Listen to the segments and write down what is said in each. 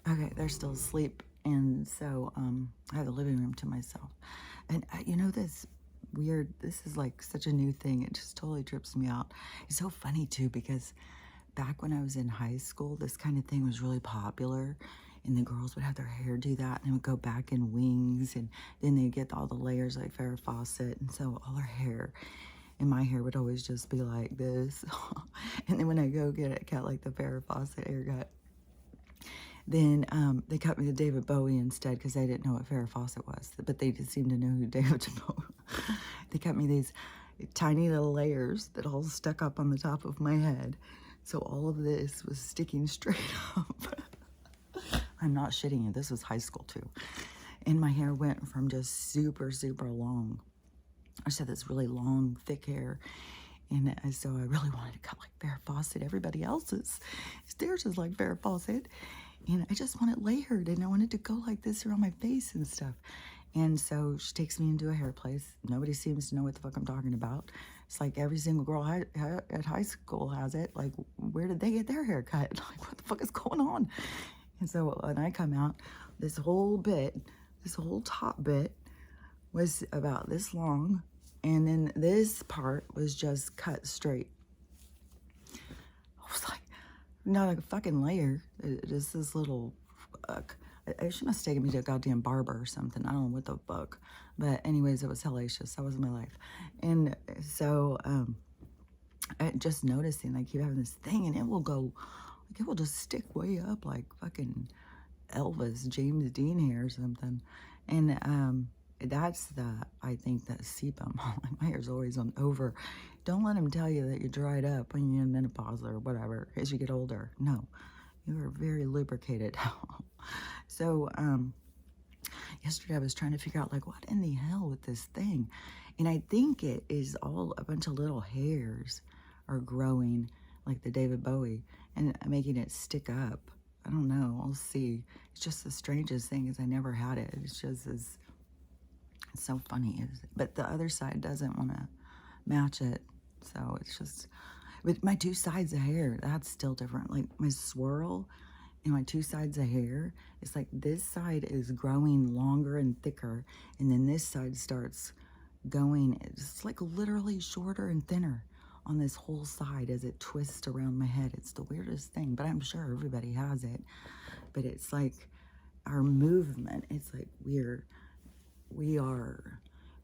Okay, they're still asleep, and so I have the living room to myself. And you know this weird. This is like such a new thing. It just totally trips me out. It's so funny too because back when I was in high school, this kind of thing was really popular. And the girls would have their hair do that, and it would go back in wings, and then they'd get all the layers like Farrah Fawcett, and so all her hair, and my hair would always just be like this. And then when I go get it, cut like the Farrah Fawcett haircut, then they cut me to David Bowie instead because they didn't know what Farrah Fawcett was, but they just seemed to know who David Bowie. They cut me these tiny little layers that all stuck up on the top of my head, so all of this was sticking straight up. I'm not shitting you. This was high school too, and my hair went from just super long. I just had this really long, thick hair. And so I really wanted to cut like Farrah Fawcett, everybody else's. Theirs is like Farrah Fawcett. And I just want it layered, and I wanted to go like this around my face and stuff. And so she takes me into a hair place. Nobody seems to know what the fuck I'm talking about. It's like every single girl at high school has it. Like, where did they get their hair cut? Like, what the fuck is going on? And so when I come out, this whole top bit was about this long. And then this part was just cut straight. I was like, not a fucking layer. Just this little fuck. She must have taken me to a goddamn barber or something. I don't know what the fuck. But anyways, it was hellacious. That was my life. And so just noticing, I keep having this thing, and it will go, like, it will just stick way up like fucking Elvis, James Dean hair or something. And that's I think that sebum. My hair's always on over. Don't let them tell you that you're dried up when you're in menopause or whatever as you get older. No, you are very lubricated. So yesterday I was trying to figure out, like, what in the hell with this thing? And I think it is all a bunch of little hairs are growing like the David Bowie and making it stick up. I don't know. I'll see. It's just the strangest thing is I never had it. It's just it's so funny. But the other side doesn't want to match it. So it's just, but my two sides of hair, that's still different. Like my swirl and my two sides of hair, it's like this side is growing longer and thicker. And then this side starts going, it's like literally shorter and thinner on this whole side as it twists around my head. It's the weirdest thing, but I'm sure everybody has it. But it's like our movement, it's like we are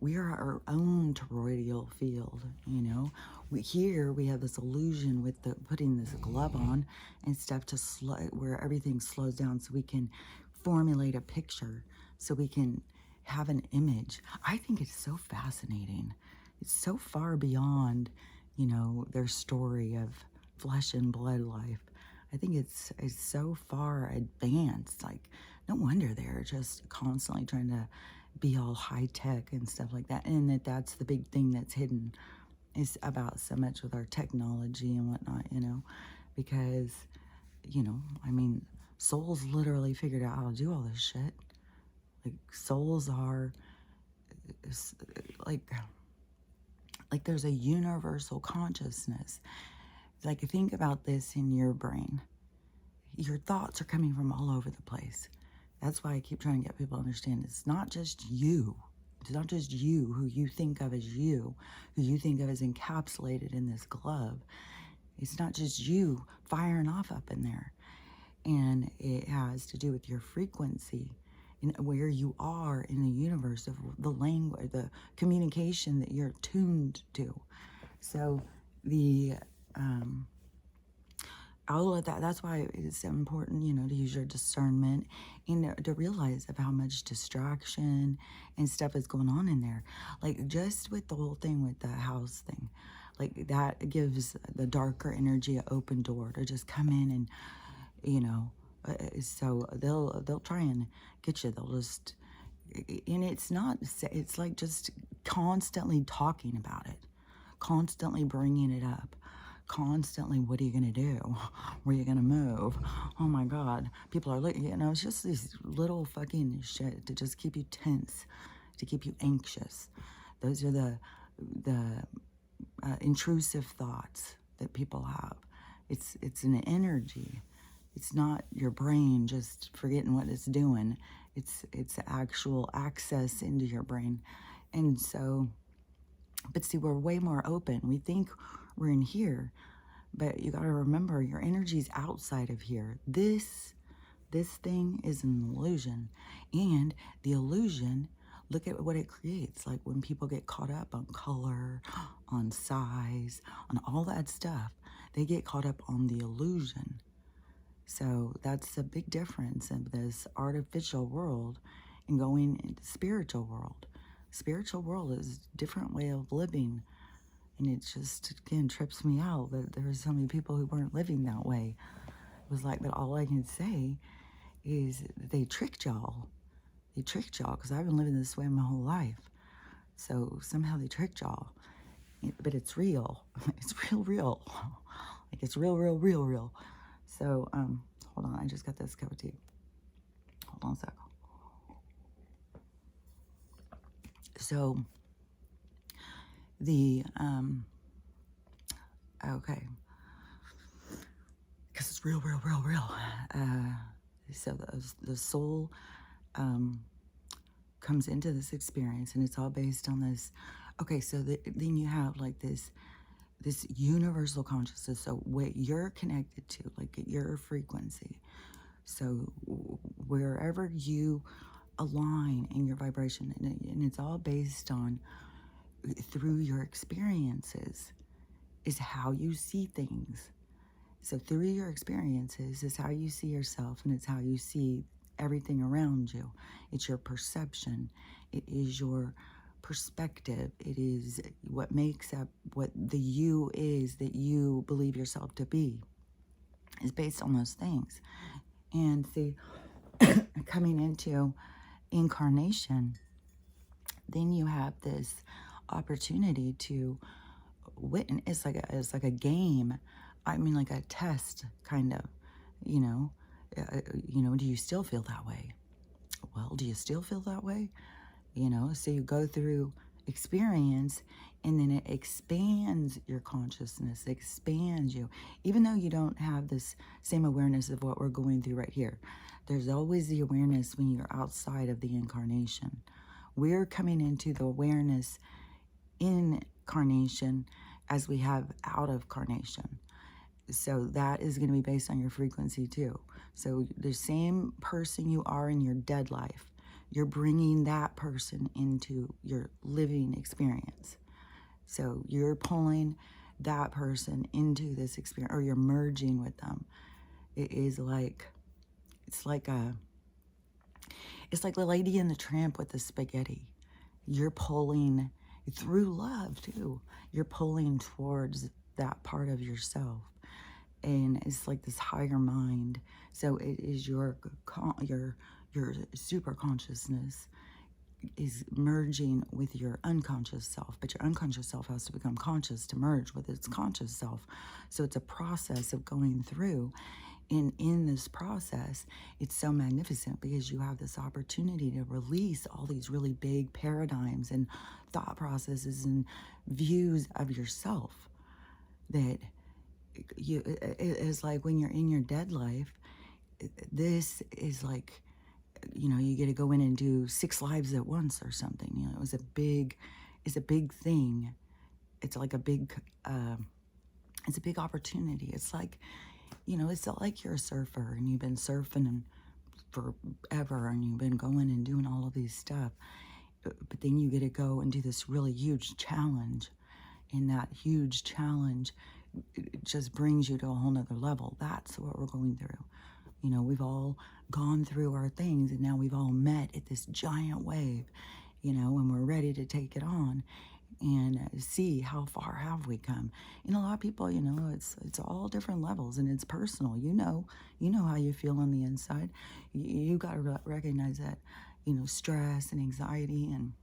our own toroidal field, you know. Here we have this illusion with the putting this glove on and stuff to slow, where everything slows down so we can formulate a picture, so we can have an image. I think it's so fascinating. It's so far beyond, you know, their story of flesh and blood life. I think it's so far advanced. Like, no wonder they're just constantly trying to be all high tech and stuff like that. And that's the big thing that's hidden is about so much with our technology and whatnot, you know, because, you know, I mean, souls literally figured out how to do all this shit. Like, souls are like there's a universal consciousness. Like, think about this in your brain. Your thoughts are coming from all over the place. That's why I keep trying to get people to understand it's not just you. It's not just you who you think of as you, who you think of as encapsulated in this glove. It's not just you firing off up in there. And it has to do with your frequency and where you are in the universe, of the language, the communication that you're tuned to. So the all of that, that's why it's so important, you know, to use your discernment and to realize of how much distraction and stuff is going on in there. Like, just with the whole thing with the house thing, like, that gives the darker energy an open door to just come in and, you know, so they'll try and get you. They'll just, and it's not, it's like just constantly talking about it, constantly bringing it up. Constantly, what are you going to do? Where are you going to move? Oh my God. People are looking, you know, it's just these little fucking shit to just keep you tense, to keep you anxious. Those are the intrusive thoughts that people have. It's an energy. It's not your brain just forgetting what it's doing. It's actual access into your brain. And so, but see, we're way more open. We think we're in here, but you got to remember your energy's outside of here. This thing is an illusion. And the illusion, look at what it creates. Like when people get caught up on color, on size, on all that stuff, they get caught up on the illusion. So that's a big difference in this artificial world and going into the spiritual world. Spiritual world is a different way of living. And it just, again, trips me out that there were so many people who weren't living that way. It was like, but all I can say is they tricked y'all. They tricked y'all because I've been living this way my whole life. So somehow they tricked y'all. But it's real. It's real. Like it's real. So, hold on. I just got this cup of tea. Hold on a sec. So, the, okay. Because it's real. So the soul comes into this experience, and it's all based on this. Okay, so then you have like this universal consciousness. So what you're connected to, like your frequency. So wherever you align in your vibration, and it's all based on through your experiences, is how you see things. So through your experiences is how you see yourself, and it's how you see everything around you. It's your perception. It is your perspective. It is what makes up what the you is that you believe yourself to be. Is based on those things. And see, coming into incarnation, then you have this opportunity to witness. It's like a game. I mean, like a test, kind of. You know, do you still feel that way? Well, do you still feel that way? So you go through experience, and then it expands your consciousness, expands you. Even though you don't have this same awareness of what we're going through right here, there's always the awareness when you're outside of the incarnation. We're coming into the awareness in carnation as we have out of carnation. So that is going to be based on your frequency too. So the same person you are in your dead life, you're bringing that person into your living experience. So you're pulling that person into this experience, or you're merging with them. It's like the Lady and the Tramp with the spaghetti. You're pulling through love too. You're pulling towards that part of yourself. And it's like this higher mind. So it is your super consciousness is merging with your unconscious self, but your unconscious self has to become conscious to merge with its conscious self. So it's a process of going through. And in this process, it's so magnificent because you have this opportunity to release all these really big paradigms and thought processes and views of yourself that it's like when you're in your dead life, this is like, you get to go in and do 6 lives at once or something. It's a big thing. It's like it's a big opportunity. It's like, it's like you're a surfer and you've been surfing forever and you've been going and doing all of these stuff. But then you get to go and do this really huge challenge. And that huge challenge, it just brings you to a whole nother level. That's what we're going through. We've all gone through our things, and now we've all met at this giant wave, and we're ready to take it on and see how far have we come. And a lot of people, it's all different levels, and it's personal. You know how you feel on the inside. You got to recognize that, stress and anxiety and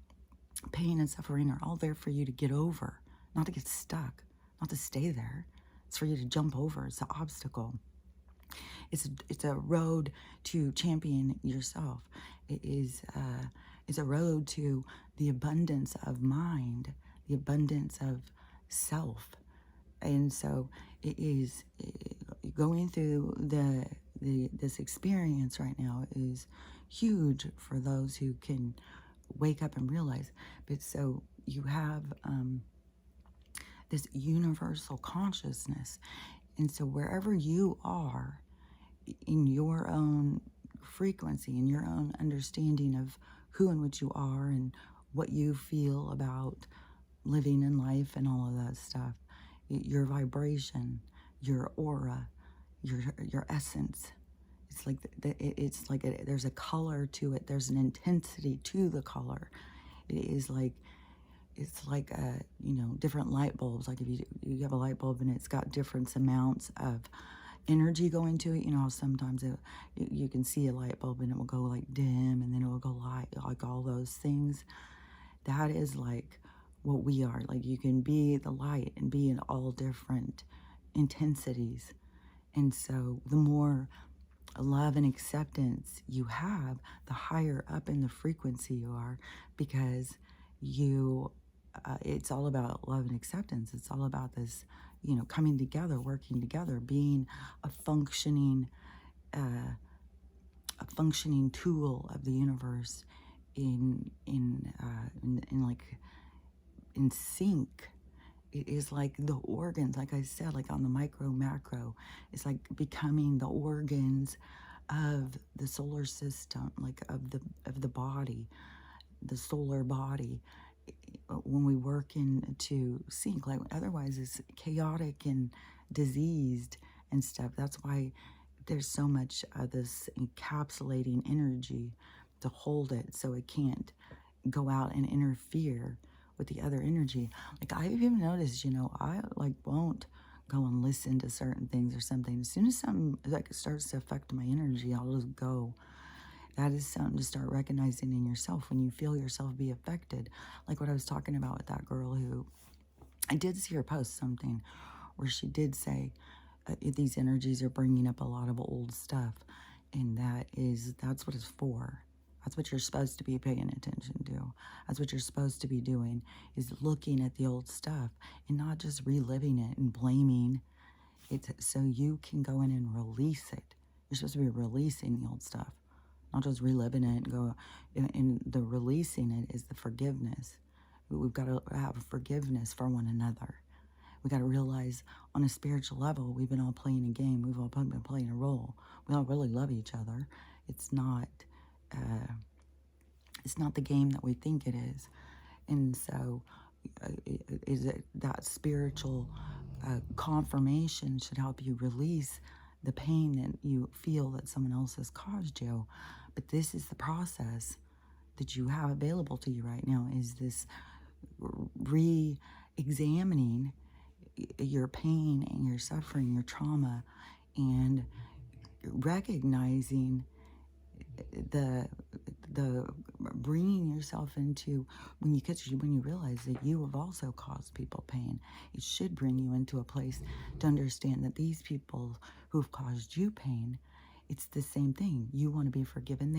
pain and suffering are all there for you to get over, not to get stuck, not to stay there. It's for you to jump over. It's an obstacle. It's a road to champion yourself. It's a road to the abundance of mind, the abundance of self. And so it is going through this experience right now is huge for those who can wake up and realize. But so you have this universal consciousness. And so wherever you are in your own frequency, in your own understanding of who and what you are and what you feel about living in life and all of that stuff, your vibration, your aura, your essence. It's like there's a color to it. There's an intensity to the color. It is like it's like different light bulbs. Like if you have a light bulb and it's got different amounts of energy going to it. You know how sometimes you can see a light bulb and it will go like dim and then it will go light, like all those things. That is like what we are. Like you can be the light and be in all different intensities. And so the more love and acceptance you have, the higher up in the frequency you are, because it's all about love and acceptance. It's all about this, coming together, working together, being a functioning, tool of the universe in sync. It is like the organs, like I said, like on the micro macro, it's like becoming the organs of the solar system, like of the body, the solar body. When we work into sync, like otherwise it's chaotic and diseased and stuff. That's why there's so much of this encapsulating energy to hold it so it can't go out and interfere with the other energy. Like I've even noticed, I like won't go and listen to certain things or something. As soon as something like starts to affect my energy, I'll just go. That is something to start recognizing in yourself when you feel yourself be affected. Like what I was talking about with that girl who, I did see her post something where she did say these energies are bringing up a lot of old stuff. And that's what it's for. That's what you're supposed to be paying attention to. That's what you're supposed to be doing, is looking at the old stuff and not just reliving it and blaming it, so you can go in and release it. You're supposed to be releasing the old stuff, not just reliving it and go. And the releasing it is the forgiveness. We've got to have forgiveness for one another. We got to realize on a spiritual level, we've been all playing a game. We've all been playing a role. We all really love each other. It's not the game that we think it is. And so is it that spiritual confirmation should help you release the pain that you feel that someone else has caused you. But this is the process that you have available to you right now, is this re-examining your pain and your suffering, your trauma, and recognizing the bringing yourself into, when you realize that you have also caused people pain, it should bring you into a place to understand that these people who've caused you pain, it's the same thing. You want to be forgiven.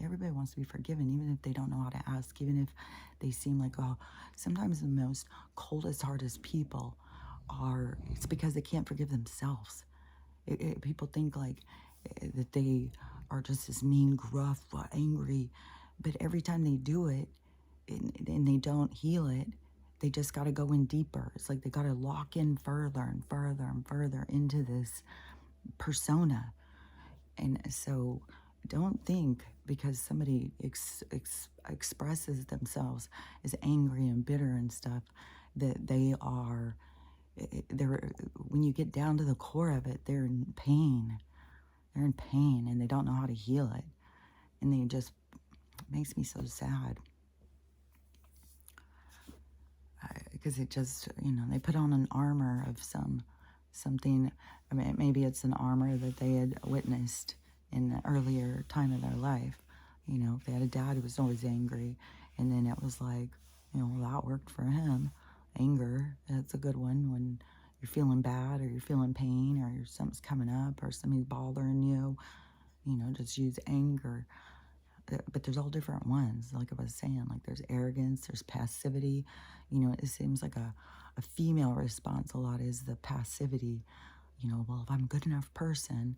Everybody wants to be forgiven, even if they don't know how to ask, even if they seem like, sometimes the most coldest, hardest people it's because they can't forgive themselves. People think like that they are just this mean, gruff, angry, but every time they do it and they don't heal it, they just got to go in deeper. It's like they got to lock in further and further and further into this persona. And so don't think because somebody expresses themselves as angry and bitter and stuff that when you get down to the core of it, they're in pain. They're in pain and they don't know how to heal it. And it makes me so sad. Because it just, they put on an armor of something. I mean, maybe it's an armor that they had witnessed in the earlier time of their life. If they had a dad who was always angry, and then it was like, that worked for him. Anger, that's a good one when you're feeling bad or you're feeling pain or something's coming up or something's bothering you. Just use anger. But there's all different ones. Like I was saying, like there's arrogance, there's passivity. It seems like a female response a lot is the passivity. Well, if I'm a good enough person,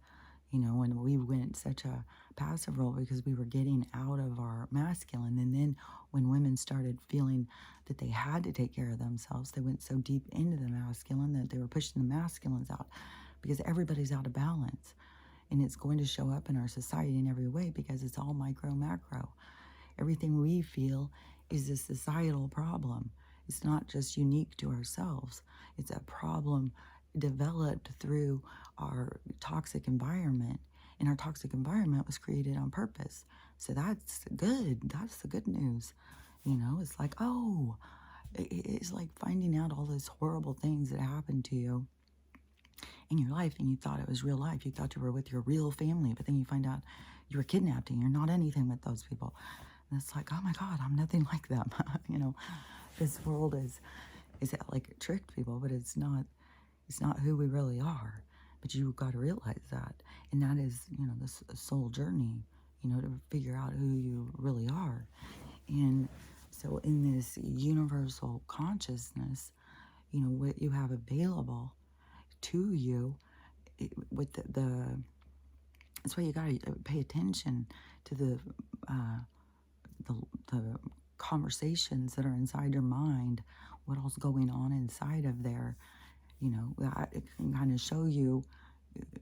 You know, when we went such a passive role because we were getting out of our masculine. And then when women started feeling that they had to take care of themselves, they went so deep into the masculine that they were pushing the masculines out because everybody's out of balance. And it's going to show up in our society in every way because it's all micro, macro. Everything we feel is a societal problem. It's not just unique to ourselves. It's a problem developed through our toxic environment. And our toxic environment was created on purpose. So that's good. That's the good news. You know, it's like, oh, it's like finding out all those horrible things that happened to you in your life and you thought it was real life. You thought you were with your real family, but then you find out you were kidnapped and you're not anything with those people. And it's like, oh my God, I'm nothing like them. You know, this world is like tricked people, but it's not who we really are. But you've got to realize that. And that is, you know, this soul journey, you know, to figure out who you really are. And so in this universal consciousness, you know, what you have available to you with that's why you got to pay attention to the conversations that are inside your mind, what all's going on inside of there. You know, that it can kind of show you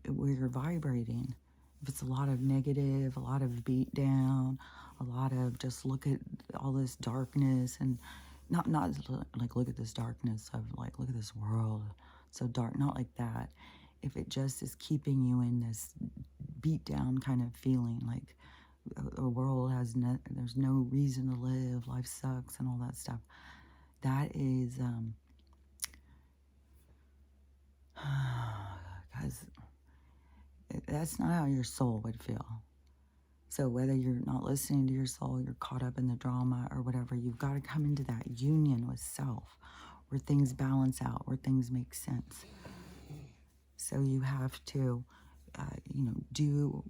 where you're vibrating. If it's a lot of negative, a lot of beat down, a lot of just look at all this darkness and not like look at this darkness of like look at this world so dark, not like that. If it just is keeping you in this beat down kind of feeling like the world has there's no reason to live, life sucks and all that stuff, that is guys, that's not how your soul would feel. So whether you're not listening to your soul, you're caught up in the drama or whatever, you've got to come into that union with self where things balance out, where things make sense. So you have to, you know, do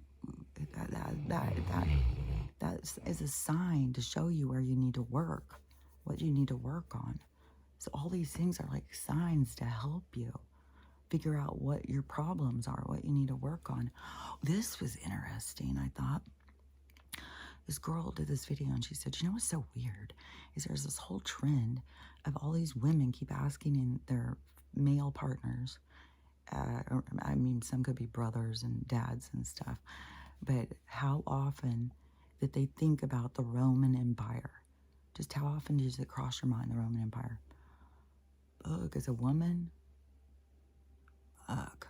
that is a sign to show you where you need to work, what you need to work on. So all these things are like signs to help you figure out what your problems are, what you need to work on. This was interesting, I thought. This girl did this video and she said, you know what's so weird is there's this whole trend of all these women keep asking in their male partners, or, I mean, some could be brothers and dads and stuff, but how often that they think about the Roman Empire. Just how often does it cross your mind, the Roman Empire? Ugh, as a woman, ugh.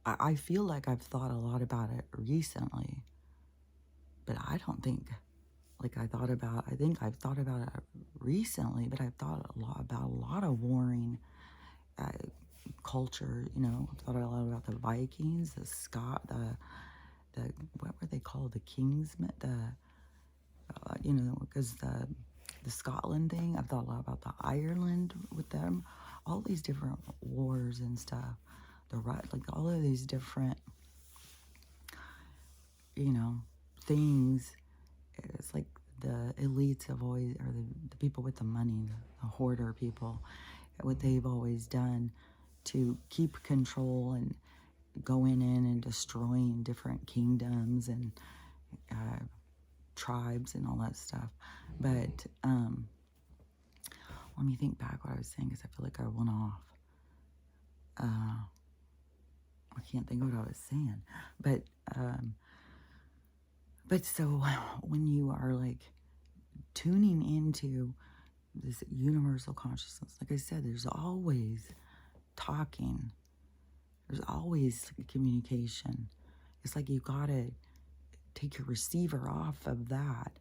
I feel like I've thought a lot about it recently, but I don't think like I think I've thought about it recently, but I've thought a lot about a lot of warring culture. You know, I've thought a lot about the Vikings, the what were they called? The Kingsmen, you know, because the Scotland thing. I've thought a lot about the Ireland with them, all these different wars and stuff. Like all of these different, you know, things. It's like the elites have always, or the people with the money, the hoarder people, what they've always done to keep control and going in and destroying different kingdoms and tribes and all that stuff. But let me think back what I was saying because I feel like I went off. I can't think of what I was saying. But so when you are like tuning into this universal consciousness, like I said, there's always talking. There's always communication. It's like you gotta take your receiver off of that.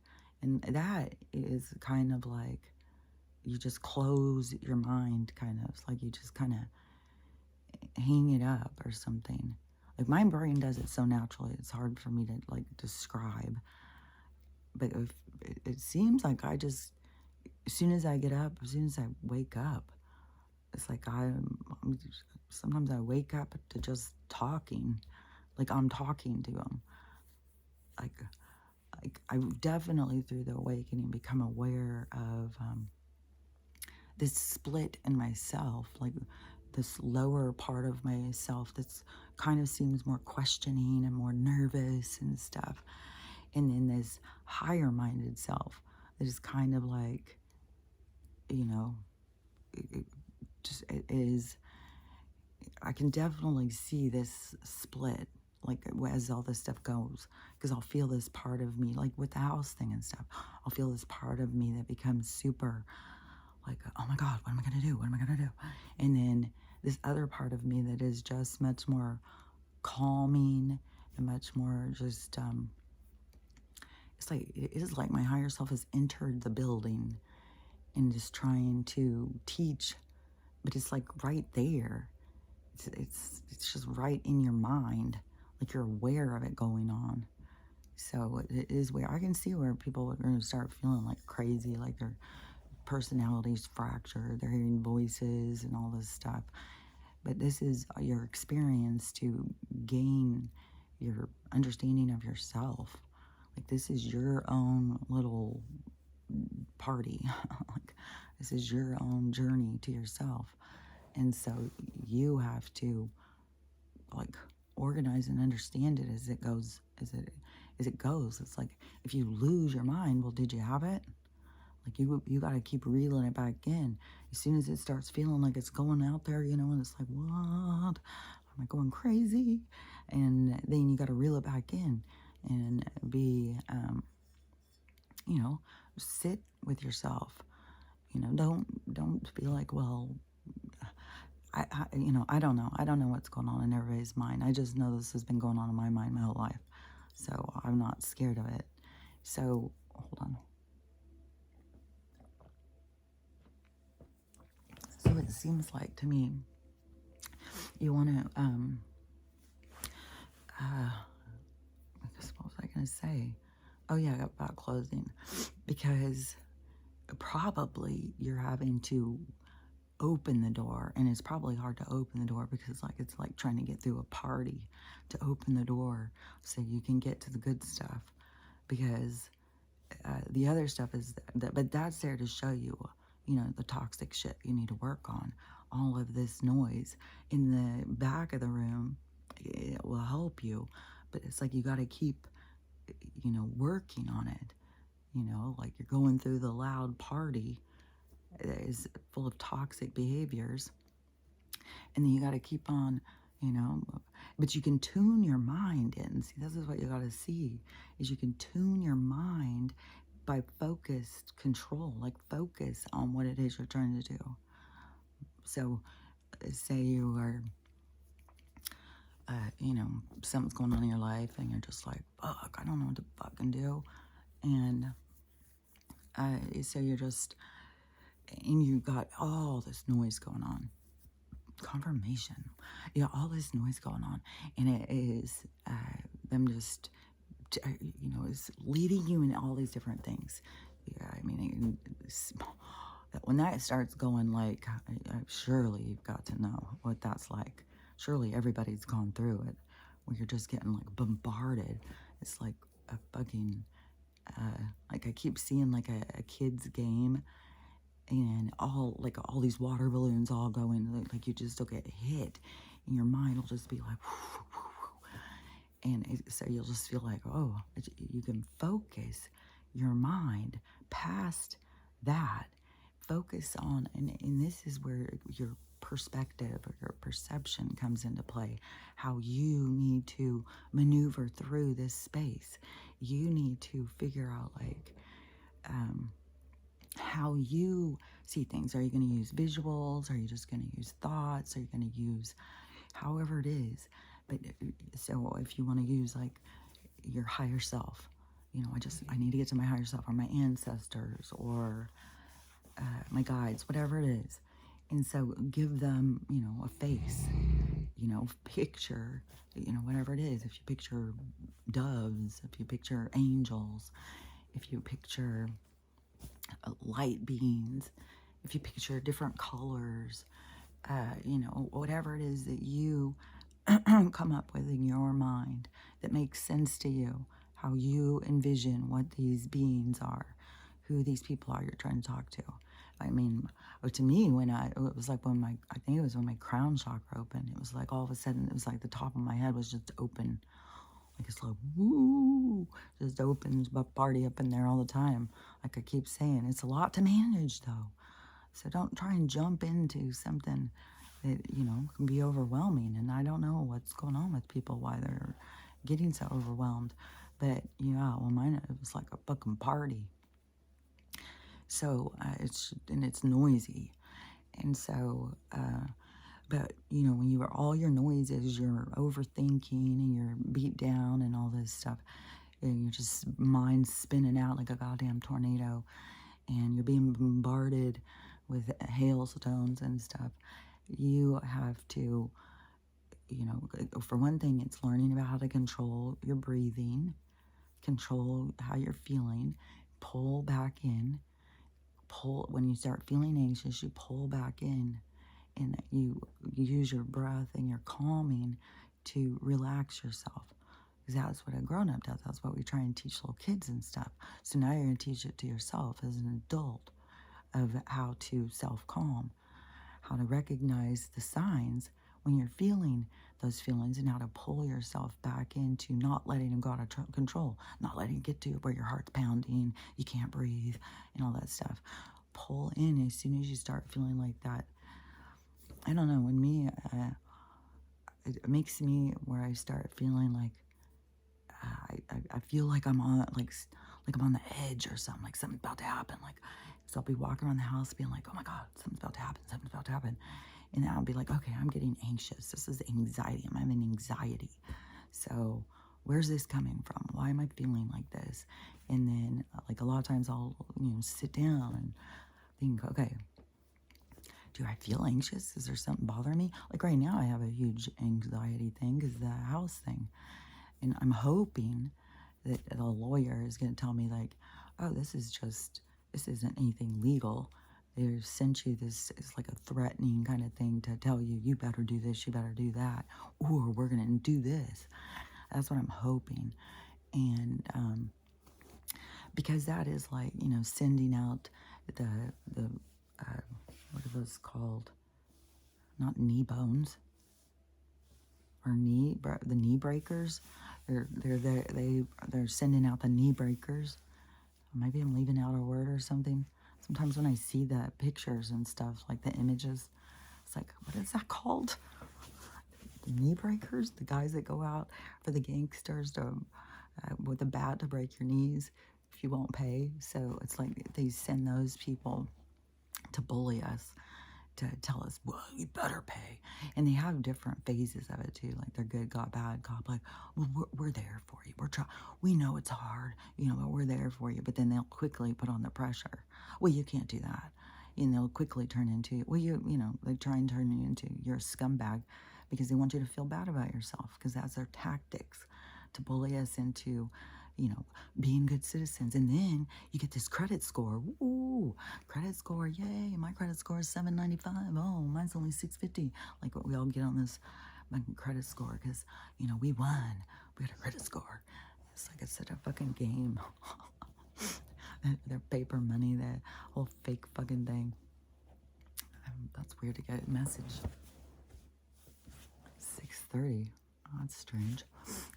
And that is kind of like you just close your mind, kind of. It's like you just kind of hang it up or something. Like my brain does it so naturally, it's hard for me to like describe. But if, it seems like I just, as soon as I get up, as soon as I wake up, it's like sometimes I wake up to just talking, like I'm talking to them. Like I definitely through the awakening become aware of this split in myself, like this lower part of myself that's kind of seems more questioning and more nervous and stuff. And then this higher minded self that is kind of like, you know, it just it is, I can definitely see this split, like as all this stuff goes, because I'll feel this part of me, like with the house thing and stuff, I'll feel this part of me that becomes super like, oh my God, what am I going to do? What am I going to do? And then this other part of me that is just much more calming and much more just, it's like, it is like my higher self has entered the building and just trying to teach, but it's like right there. It's just right in your mind, like you're aware of it going on. So it is where I can see where people are going to start feeling like crazy, like their personalities fractured, they're hearing voices and all this stuff. But this is your experience to gain your understanding of yourself. Like this is your own little party. Like this is your own journey to yourself. And so you have to like organize and understand it as it goes, as it goes. It's like if you lose your mind, well, did you have it? Like you got to keep reeling it back in. As soon as it starts feeling like it's going out there, you know, and it's like, what? Am I going crazy? And then you got to reel it back in and be, you know, sit with yourself. You know, don't be like, well, you know, I don't know. I don't know what's going on in everybody's mind. I just know this has been going on in my mind my whole life. So I'm not scared of it. So hold on. So it seems like to me, you want to, I guess, what was I going to say? Oh yeah, about closing. Because probably you're having to open the door, and it's probably hard to open the door because like it's like trying to get through a party to open the door so you can get to the good stuff, because the other stuff is that, but that's there to show you, you know, the toxic shit you need to work on. All of this noise in the back of the room, it will help you, but it's like you got to keep, you know, working on it. You know, like you're going through the loud party that is full of toxic behaviors, and then you got to keep on, you know, but you can tune your mind in. See, this is what you got to see, is you can tune your mind by focused control, like focus on what it is you're trying to do. So say you are, you know, something's going on in your life and you're just like, fuck, I don't know what to fucking do. And so you're just, and you got all this noise going on. Confirmation. Yeah, all this noise going on. And it is them just, you know, is leading you in all these different things. Yeah, I mean, when that starts going, like, surely you've got to know what that's like. Surely everybody's gone through it, where you're just getting like bombarded. It's like a fucking, like I keep seeing like a kid's game, and all these water balloons all going, like you just don't get hit, and your mind will just be like, and so you'll just feel like, oh, you can focus your mind past that. Focus on, and this is where your perspective or your perception comes into play. How you need to maneuver through this space. You need to figure out, like, how you see things. Are you going to use visuals? Are you just going to use thoughts? Are you going to use however it is? But so if you want to use like your higher self, you know, I need to get to my higher self, or my ancestors, or my guides, whatever it is. And so give them, you know, a face, you know, picture, you know, whatever it is. If you picture doves, if you picture angels, if you picture light beings, if you picture different colors, you know, whatever it is that you come up with in your mind that makes sense to you, how you envision what these beings are, who these people are you're trying to talk to. I mean, to me, it was like I think it was when my crown chakra opened. It was like all of a sudden, it was like the top of my head was just open. Like it's like, woo, just opens, but party up in there all the time. Like I keep saying, it's a lot to manage though. So don't try and jump into something that, can be overwhelming. And I don't know what's going on with people, why they're getting so overwhelmed. But yeah, well, mine, it was like a fucking party. So it's noisy. And so, but when you are all your noises, you're overthinking and you're beat down and all this stuff, and you're just mind spinning out like a goddamn tornado, and you're being bombarded with hailstones and stuff. You have to, for one thing, it's learning about how to control your breathing, control how you're feeling, pull back in, when you start feeling anxious, you pull back in, and you use your breath and your calming to relax yourself. Because that's what a grown-up does. That's what we try and teach little kids and stuff. So now you're going to teach it to yourself as an adult of how to self-calm, how to recognize the signs when you're feeling those feelings, and how to pull yourself back into not letting them go out of control, not letting it get to where your heart's pounding, you can't breathe, and all that stuff. Pull in as soon as you start feeling like that. I don't know, when me, it makes me where I start feeling like I feel like I'm on I'm on the edge or something, like something's about to happen. Like, so I'll be walking around the house being like, oh my God, something's about to happen, something's about to happen. And then I'll be like, okay, I'm getting anxious. This is anxiety. I'm having anxiety. So where's this coming from? Why am I feeling like this? And then like a lot of times I'll, sit down and think, okay, do I feel anxious? Is there something bothering me? Like right now I have a huge anxiety thing because the house thing. And I'm hoping that a lawyer is going to tell me like, oh, this isn't anything legal. They've sent you this, it's like a threatening kind of thing to tell you, you better do this, you better do that, or we're going to do this. That's what I'm hoping. And because that is like, sending out the what are those called? Not knee bones or the knee breakers. They're sending out the knee breakers. Maybe I'm leaving out a word or something. Sometimes when I see the pictures and stuff, like the images, it's like, what is that called? The knee breakers? The guys that go out for the gangsters with a bat to break your knees if you won't pay. So it's like they send those people to bully us, to tell us, well, you better pay. And they have different phases of it too. Like they're good cop, bad cop. Like, well, we're there for you. We know it's hard, but we're there for you. But then they'll quickly put on the pressure. Well, you can't do that. And they'll quickly turn into, they try and turn you into, you're a scumbag because they want you to feel bad about yourself, because that's their tactics, to bully us into, being good citizens. And then you get this credit score. Ooh, credit score, yay, my credit score is 795. Oh, mine's only 650. Like what we all get on this credit score because, we won. We got a credit score. It's like it's such a fucking game. Their paper money, that whole fake fucking thing. That's weird to get a message. 6:30. Oh, that's strange.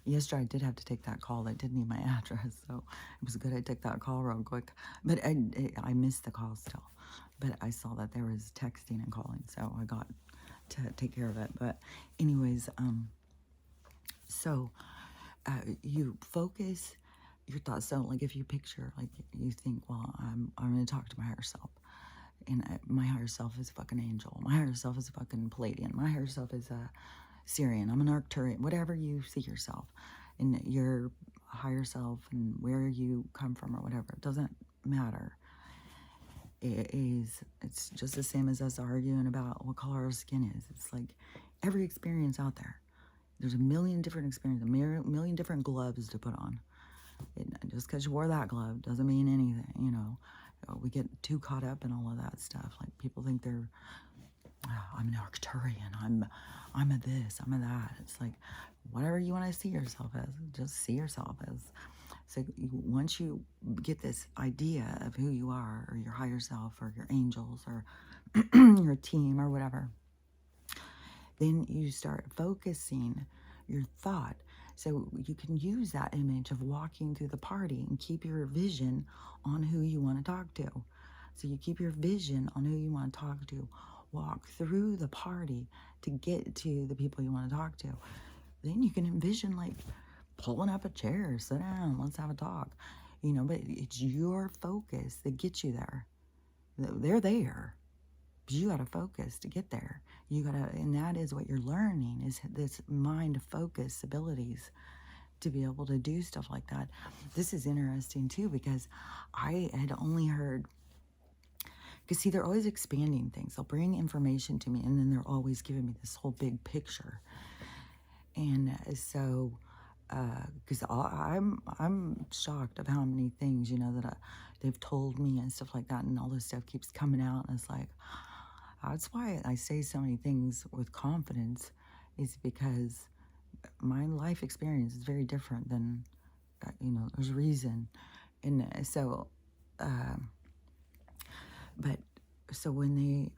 Yesterday I did have to take that call. That did need my address, so it was good I took that call real quick. But I missed the call still. But I saw that there was texting and calling, so I got to take care of it. But anyways, so you focus your thoughts. So like if you picture, like you think, well, I'm going to talk to my higher self. And my higher self is a fucking angel. My higher self is a fucking Palladian. My higher self is a Syrian. I'm an Arcturian. Whatever you see yourself, and your higher self, and where you come from or whatever, it doesn't matter. It's just the same as us arguing about what color our skin is. It's like every experience out there. There's a million different experiences, a million different gloves to put on. Just because you wore that glove doesn't mean anything, We get too caught up in all of that stuff. Like people think they're, I'm an Arcturian, I'm a this, I'm a that. It's like, whatever you want to see yourself as, just see yourself as So once you get this idea of who you are, or your higher self, or your angels, or your team, or whatever, then you start focusing your thought. So you can use that image of walking through the party and keep your vision on who you want to talk to. So you keep your vision on who you want to talk to. Walk through the party to get to the people you want to talk to. Then you can envision like pulling up a chair, sit down, let's have a talk. But it's your focus that gets you there. They're there. But you got to focus to get there. And that is what you're learning, is this mind focus abilities to be able to do stuff like that. This is interesting too, because I had only heard, because see, they're always expanding things. They'll bring information to me, and then they're always giving me this whole big picture. And so, because I'm shocked of how many things, that they've told me and stuff like that, and all this stuff keeps coming out, and it's like, that's why I say so many things with confidence, is because my life experience is very different than, there's a reason. And so, but, so when they,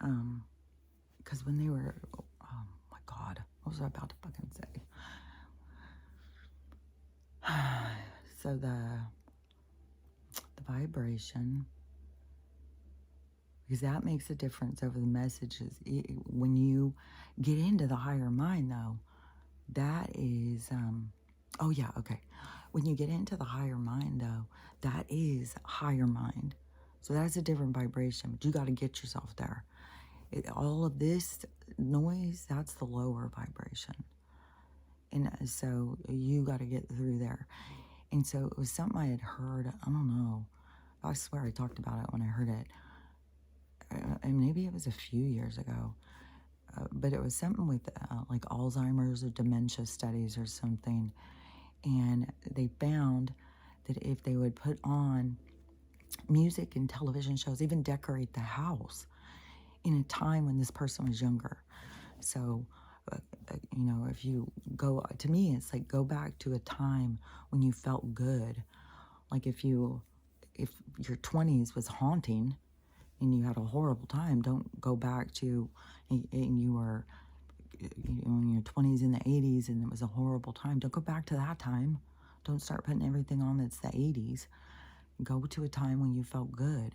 because when they were, oh my God, what was I about to fucking say? So the vibration, because that makes a difference over the messages. When you get into the higher mind, though, that is, oh yeah, okay. When you get into the higher mind, though, that is higher mind. So that's a different vibration, but you got to get yourself there. All of this noise, that's the lower vibration. And so you got to get through there. And so it was something I had heard, I don't know. I swear I talked about it when I heard it. And maybe it was a few years ago. But it was something with like Alzheimer's or dementia studies or something. And they found that if they would put on music and television shows, even decorate the house in a time when this person was younger. So, if you go, to me, it's like go back to a time when you felt good. Like if your 20s was haunting and you had a horrible time, don't go back to, and you were, in your 20s in the 80s and it was a horrible time. Don't go back to that time. Don't start putting everything on that's the 80s. Go to a time when you felt good.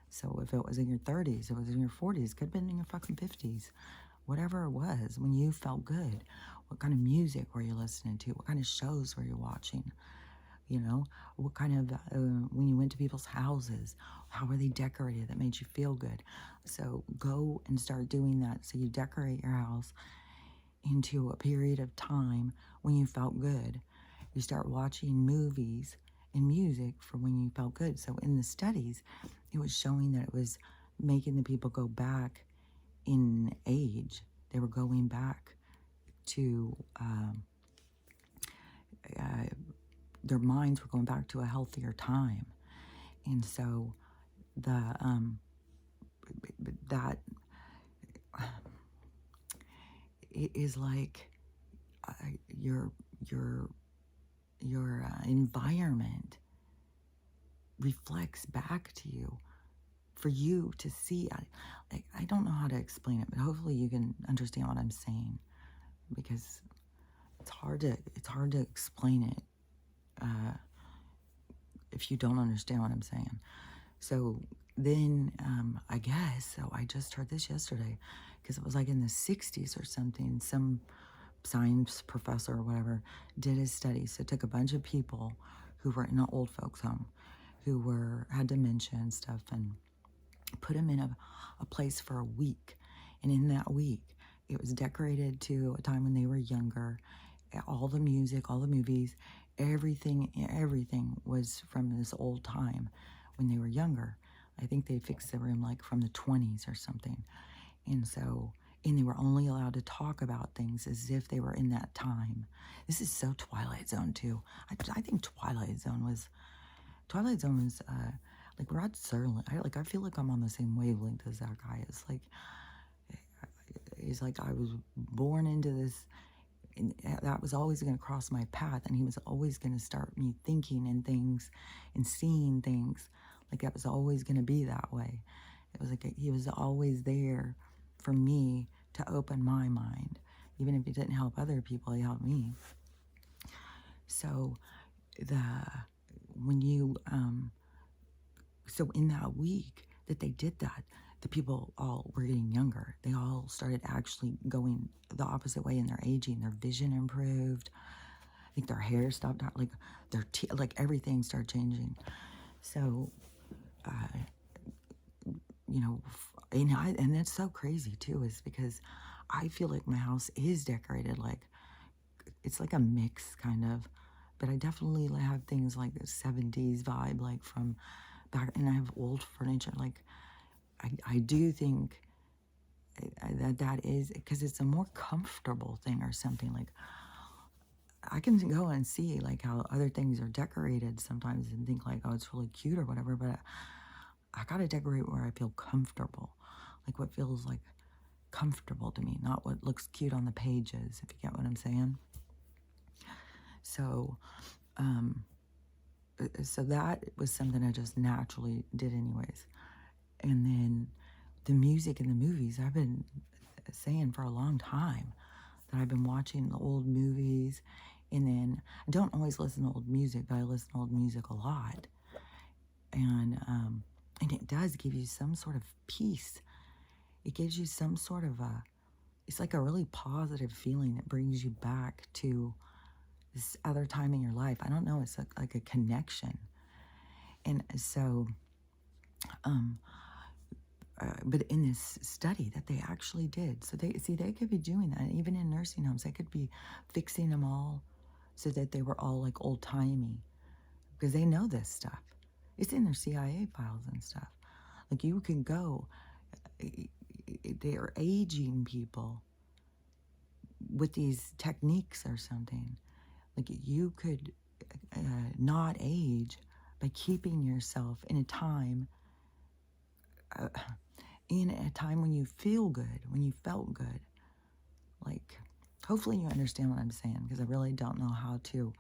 So if it was in your 30s, it was in your 40s, could have been in your fucking 50s. Whatever it was, when you felt good. What kind of music were you listening to? What kind of shows were you watching? What kind of, when you went to people's houses, how were they decorated that made you feel good? So go and start doing that. So you decorate your house into a period of time when you felt good. You start watching movies and music for when you felt good. So in the studies, it was showing that it was making the people go back in age. They were going back to, their minds were going back to a healthier time. And so that it is like your environment reflects back to you for you to see. I don't know how to explain it, but hopefully you can understand what I'm saying, because it's hard to explain it if you don't understand what I'm saying. So then I guess, so I just heard this yesterday, because it was like in the 60s or something, some science professor or whatever did a study. So it took a bunch of people who were in an old folks home who had dementia and stuff, and put them in a place for a week. And in that week, it was decorated to a time when they were younger. All the music, all the movies, everything was from this old time when they were younger. I think they fixed the room like from the 20s or something. And so, and they were only allowed to talk about things as if they were in that time. This is so Twilight Zone too. I think Twilight Zone was like Rod Serling. I feel like I'm on the same wavelength as that guy. It's like, he's like, I was born into this And that was always going to cross my path, and he was always going to start me thinking and things and seeing things. Like that was always going to be that way. It was like he was always there for me to open my mind. Even if he didn't help other people, he helped me. So the when you so in that week that they did that, the people all were getting younger. They all started actually going the opposite way in their aging. Their vision improved. I think their hair stopped out, like their like everything started changing. So, you know, and that's so crazy too, is because I feel like my house is decorated like it's like a mix kind of, but I definitely have things like the 70s vibe, like from back, and I have old furniture. Like I do think that is because it's a more comfortable thing or something. Like I can go and see like how other things are decorated sometimes and think like, oh, it's really cute or whatever, but I gotta decorate where I feel comfortable, like what feels like comfortable to me, not what looks cute on the pages, if you get what I'm saying. So, so that was something I just naturally did anyways. And then the music in the movies, I've been saying for a long time that I've been watching the old movies, and then I don't always listen to old music, but I listen to old music a lot. And it does give you some sort of peace. It gives you some sort of it's like a really positive feeling that brings you back to this other time in your life. I don't know, it's like a connection. And so, but in this study that they actually did, so they could be doing that even in nursing homes. They could be fixing them all so that they were all like old timey because they know this stuff. It's in their CIA files and stuff. Like you can go, they are aging people with these techniques or something. Like you could not age by keeping yourself in a time when you feel good, when you felt good. Like, hopefully you understand what I'm saying, because I really don't know how to.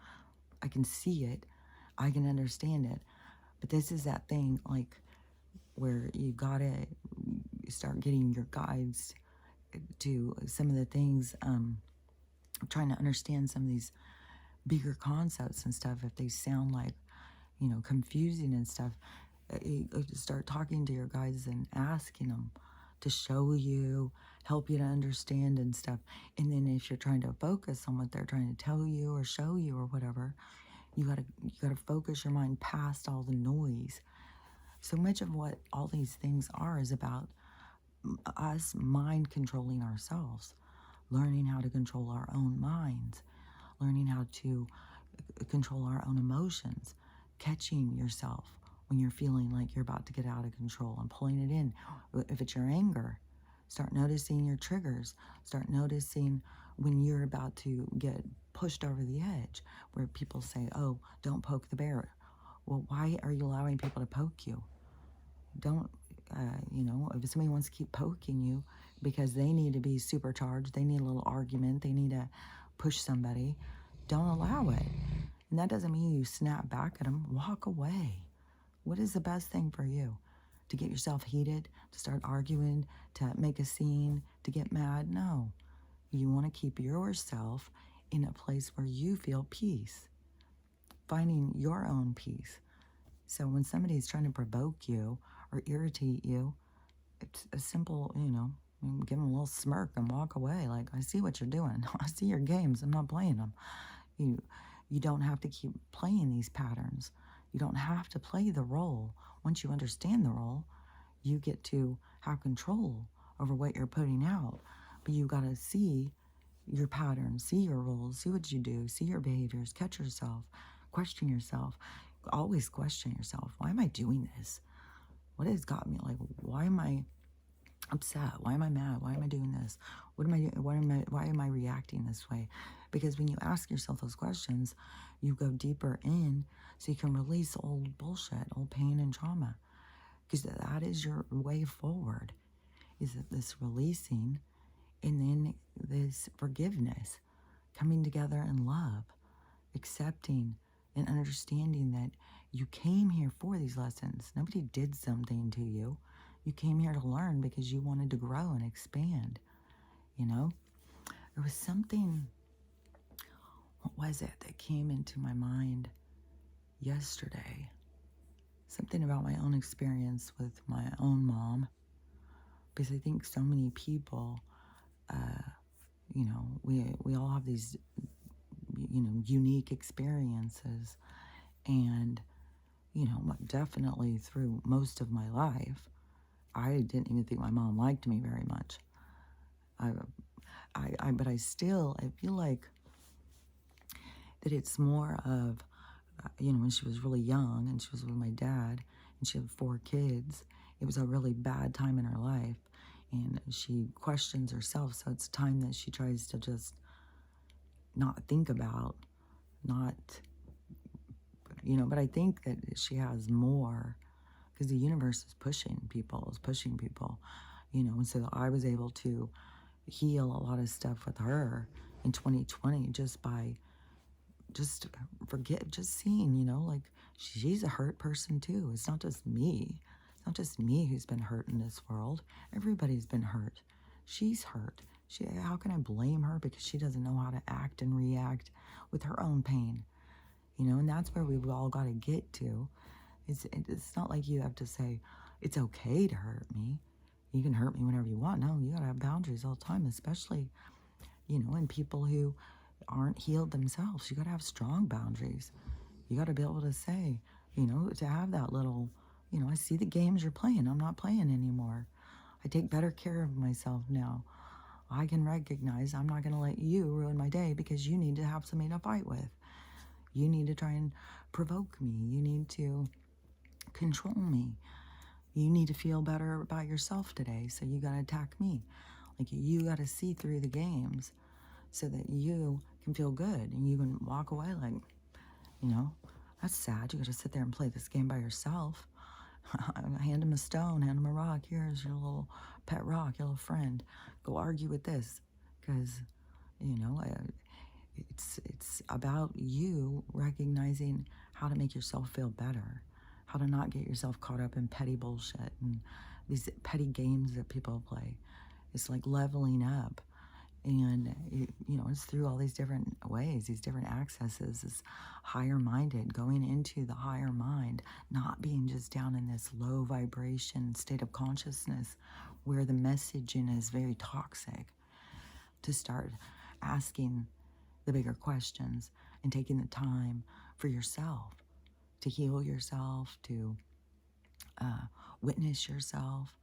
I can see it, I can understand it, but this is that thing, like, where you gotta start getting your guides to some of the things, trying to understand some of these bigger concepts and stuff. If they sound like, confusing and stuff, you start talking to your guides and asking them to show you, help you to understand and stuff. And then if you're trying to focus on what they're trying to tell you or show you or whatever, you gotta focus your mind past all the noise. So much of what all these things are is about us mind controlling ourselves, learning how to control our own minds, learning how to control our own emotions, catching yourself when you're feeling like you're about to get out of control and pulling it in. If it's your anger, start noticing your triggers. Start noticing when you're about to get pushed over the edge, where people say, oh, don't poke the bear. Well, why are you allowing people to poke you? Don't, if somebody wants to keep poking you because they need to be supercharged, they need a little argument, they need to push somebody, don't allow it. And that doesn't mean you snap back at them. Walk away. What is the best thing for you? To get yourself heated, to start arguing, to make a scene, to get mad? No. You want to keep yourself in a place where you feel peace, finding your own peace. So when somebody's trying to provoke you or irritate you, it's a simple, give them a little smirk and walk away. Like, I see what you're doing. I see your games. I'm not playing them. You don't have to keep playing these patterns. You don't have to play the role. Once you understand the role, you get to have control over what you're putting out. But you got to see your patterns, see your roles, see what you do, see your behaviors, catch yourself, question yourself. Always question yourself. Why am I doing this? What has got me? Like, why am I upset? Why am I mad? Why am I doing this? What am I doing? Why am I reacting this way? Because when you ask yourself those questions, you go deeper in so you can release old bullshit, old pain and trauma. Because that is your way forward, is this releasing and then this forgiveness. coming together in love, accepting and understanding that you came here for these lessons. Nobody did something to you. You came here to learn because you wanted to grow and expand. You know, there was something, what was it that came into my mind yesterday? Something about my own experience with my own mom. Because I think so many people, you know, we all have these, you know, unique experiences. And, you know, definitely through most of my life, I didn't even think my mom liked me very much. But I still, I feel like that it's more of, you know, when she was really young and she was with my dad and she had 4 kids, it was a really bad time in her life. And she questions herself. So it's time that she tries to just not think about, not, you know, but I think that she has more because the universe is pushing people, you know. And so I was able to heal a lot of stuff with her in 2020 just by just seeing, you know, like she's a hurt person too. It's not just me. It's not just me who's been hurt in this world. Everybody's been hurt. She's hurt. How can I blame her because she doesn't know how to act and react with her own pain? You know, and that's where we've all got to get to. It's not like you have to say, it's okay to hurt me. You can hurt me whenever you want. No, you got to have boundaries all the time, especially, you know, in people who aren't healed themselves. You got to have strong boundaries. You got to be able to say, you know, to have that little, you know, I see the games you're playing. I'm not playing anymore. I take better care of myself now. I can recognize I'm not going to let you ruin my day because you need to have somebody to fight with. You need to try and provoke me. You need to control me. You need to feel better about yourself today, so you got to attack me. Like, you got to see through the games so that you can feel good and you can walk away like, you know, that's sad. You got to sit there and play this game by yourself. Hand him a stone, hand him a rock. Here's your little pet rock, your little friend. Go argue with this because, you know, it's about you recognizing how to make yourself feel better, how to not get yourself caught up in petty bullshit and these petty games that people play. It's like leveling up. And, you know, it's through all these different ways, these different accesses, this higher minded, going into the higher mind, not being just down in this low vibration state of consciousness where the messaging is very toxic, to start asking the bigger questions and taking the time for yourself to heal yourself, to witness yourself,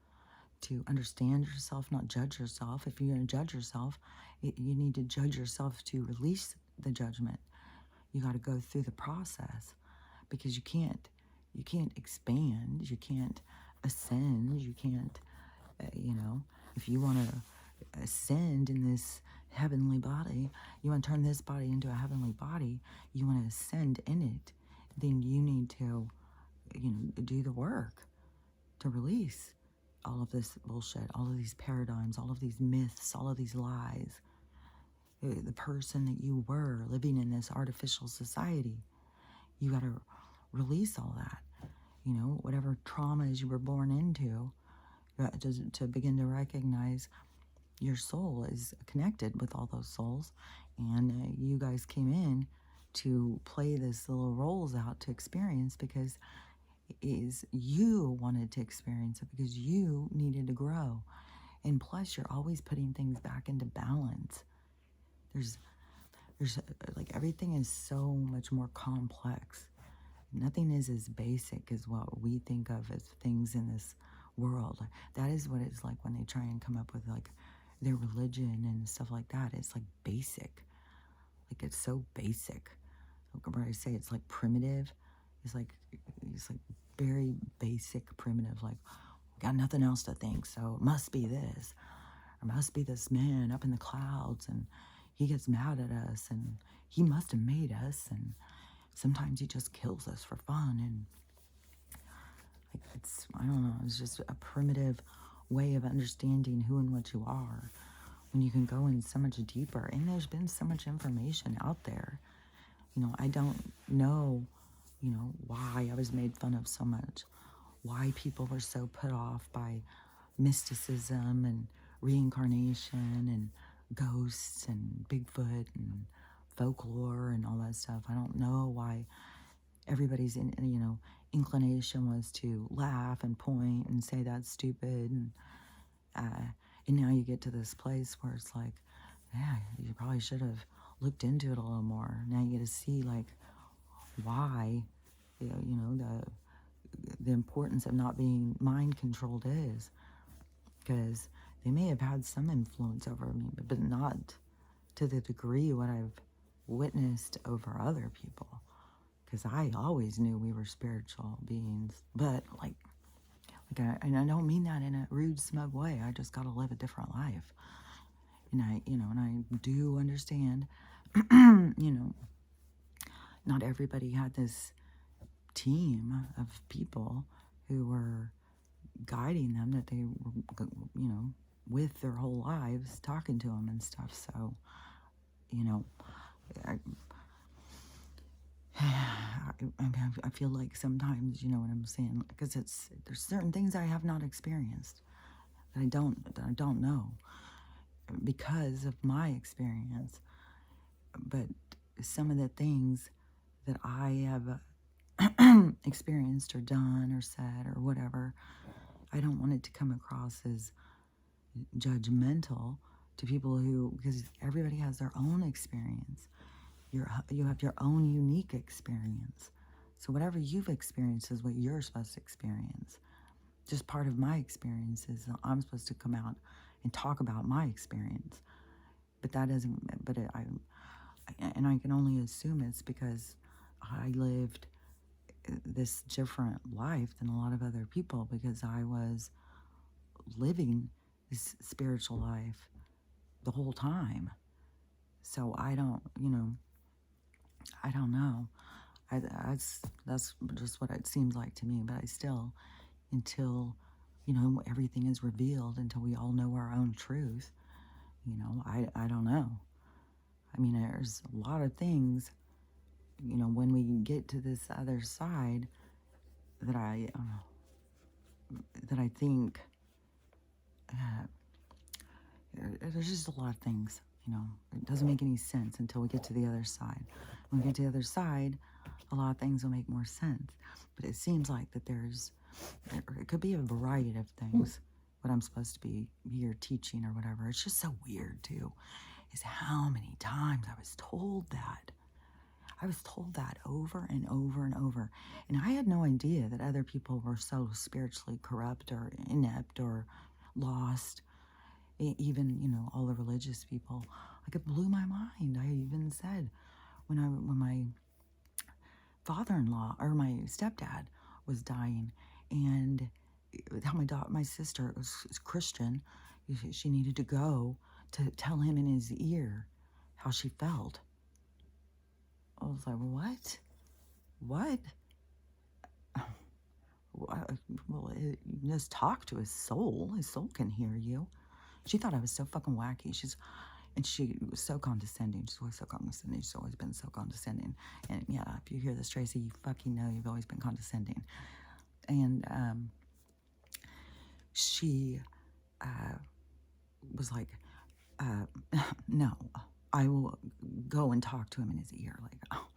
to understand yourself, not judge yourself. If you're going to judge yourself, you need to judge yourself to release the judgment. You got to go through the process because you can't expand, you can't ascend, you can't, you know, if you want to ascend in this heavenly body, you want to turn this body into a heavenly body, you want to ascend in it, then you need to, you know, do the work to release all of this bullshit, all of these paradigms, all of these myths, all of these lies. The person that you were living in this artificial society, you got to release all that. You know, whatever traumas you were born into, to begin to recognize your soul is connected with all those souls. And you guys came in to play this little roles out to experience because is you wanted to experience it because you needed to grow. And plus, you're always putting things back into balance. There's like, everything is so much more complex. Nothing is as basic as what we think of as things in this world. That is what it's like when they try and come up with like their religion and stuff like that. It's like basic. Like, it's so basic. Where I say it's like primitive, it's like very basic, primitive. Like, got nothing else to think, so it must be this. Or must be this man up in the clouds, and he gets mad at us, and he must have made us, and sometimes he just kills us for fun. And like, I don't know, it's just a primitive way of understanding who and what you are, when you can go in so much deeper, and there's been so much information out there. I don't know, why I was made fun of so much, why people were so put off by mysticism and reincarnation and ghosts and Bigfoot and folklore and all that stuff. I don't know why everybody's inclination was to laugh and point and say that's stupid, and now you get to this place where it's like, yeah, you probably should have looked into it a little more. Now you get to see like why, the importance of not being mind controlled is, because they may have had some influence over me, but not to the degree what I've witnessed over other people. Because I always knew we were spiritual beings, but and I don't mean that in a rude, smug way. I just got to live a different life, and I do understand, not everybody had this team of people who were guiding them, that they were, with their whole lives, talking to them and stuff. So, I, I feel like sometimes, you know what I'm saying, because there's certain things I have not experienced that I don't know because of my experience. But some of the things that I have experienced or done or said or whatever, I don't want it to come across as judgmental to people because everybody has their own experience. You have your own unique experience. So whatever you've experienced is what you're supposed to experience. Just part of my experience is I'm supposed to come out and talk about my experience. But that doesn't, and I can only assume it's because I lived this different life than a lot of other people, because I was living this spiritual life the whole time. So I don't know. That's just what it seems like to me. But I still, until everything is revealed, until we all know our own truth, I don't know. I mean, there's a lot of things, when we get to this other side, that I think there's just a lot of things. It doesn't make any sense until we get to the other side. When we get to the other side, a lot of things will make more sense. But it seems like that it could be a variety of things, what I'm supposed to be here teaching or whatever. It's just so weird, too, is how many times I was told that. I was told that over and over and over. And I had no idea that other people were so spiritually corrupt or inept or lost. Even, all the religious people. Like, it blew my mind. I even said, when my father-in-law, or my stepdad, was dying, and how my sister was Christian, she needed to go to tell him in his ear how she felt. I was like, what? What? Well, you just talk to his soul. His soul can hear you. She thought I was so fucking wacky. And she was so condescending. She's always so condescending. She's always been so condescending. And yeah, if you hear this, Tracy, you fucking know you've always been condescending. And she was like, no, I will go and talk to him in his ear. Like, oh,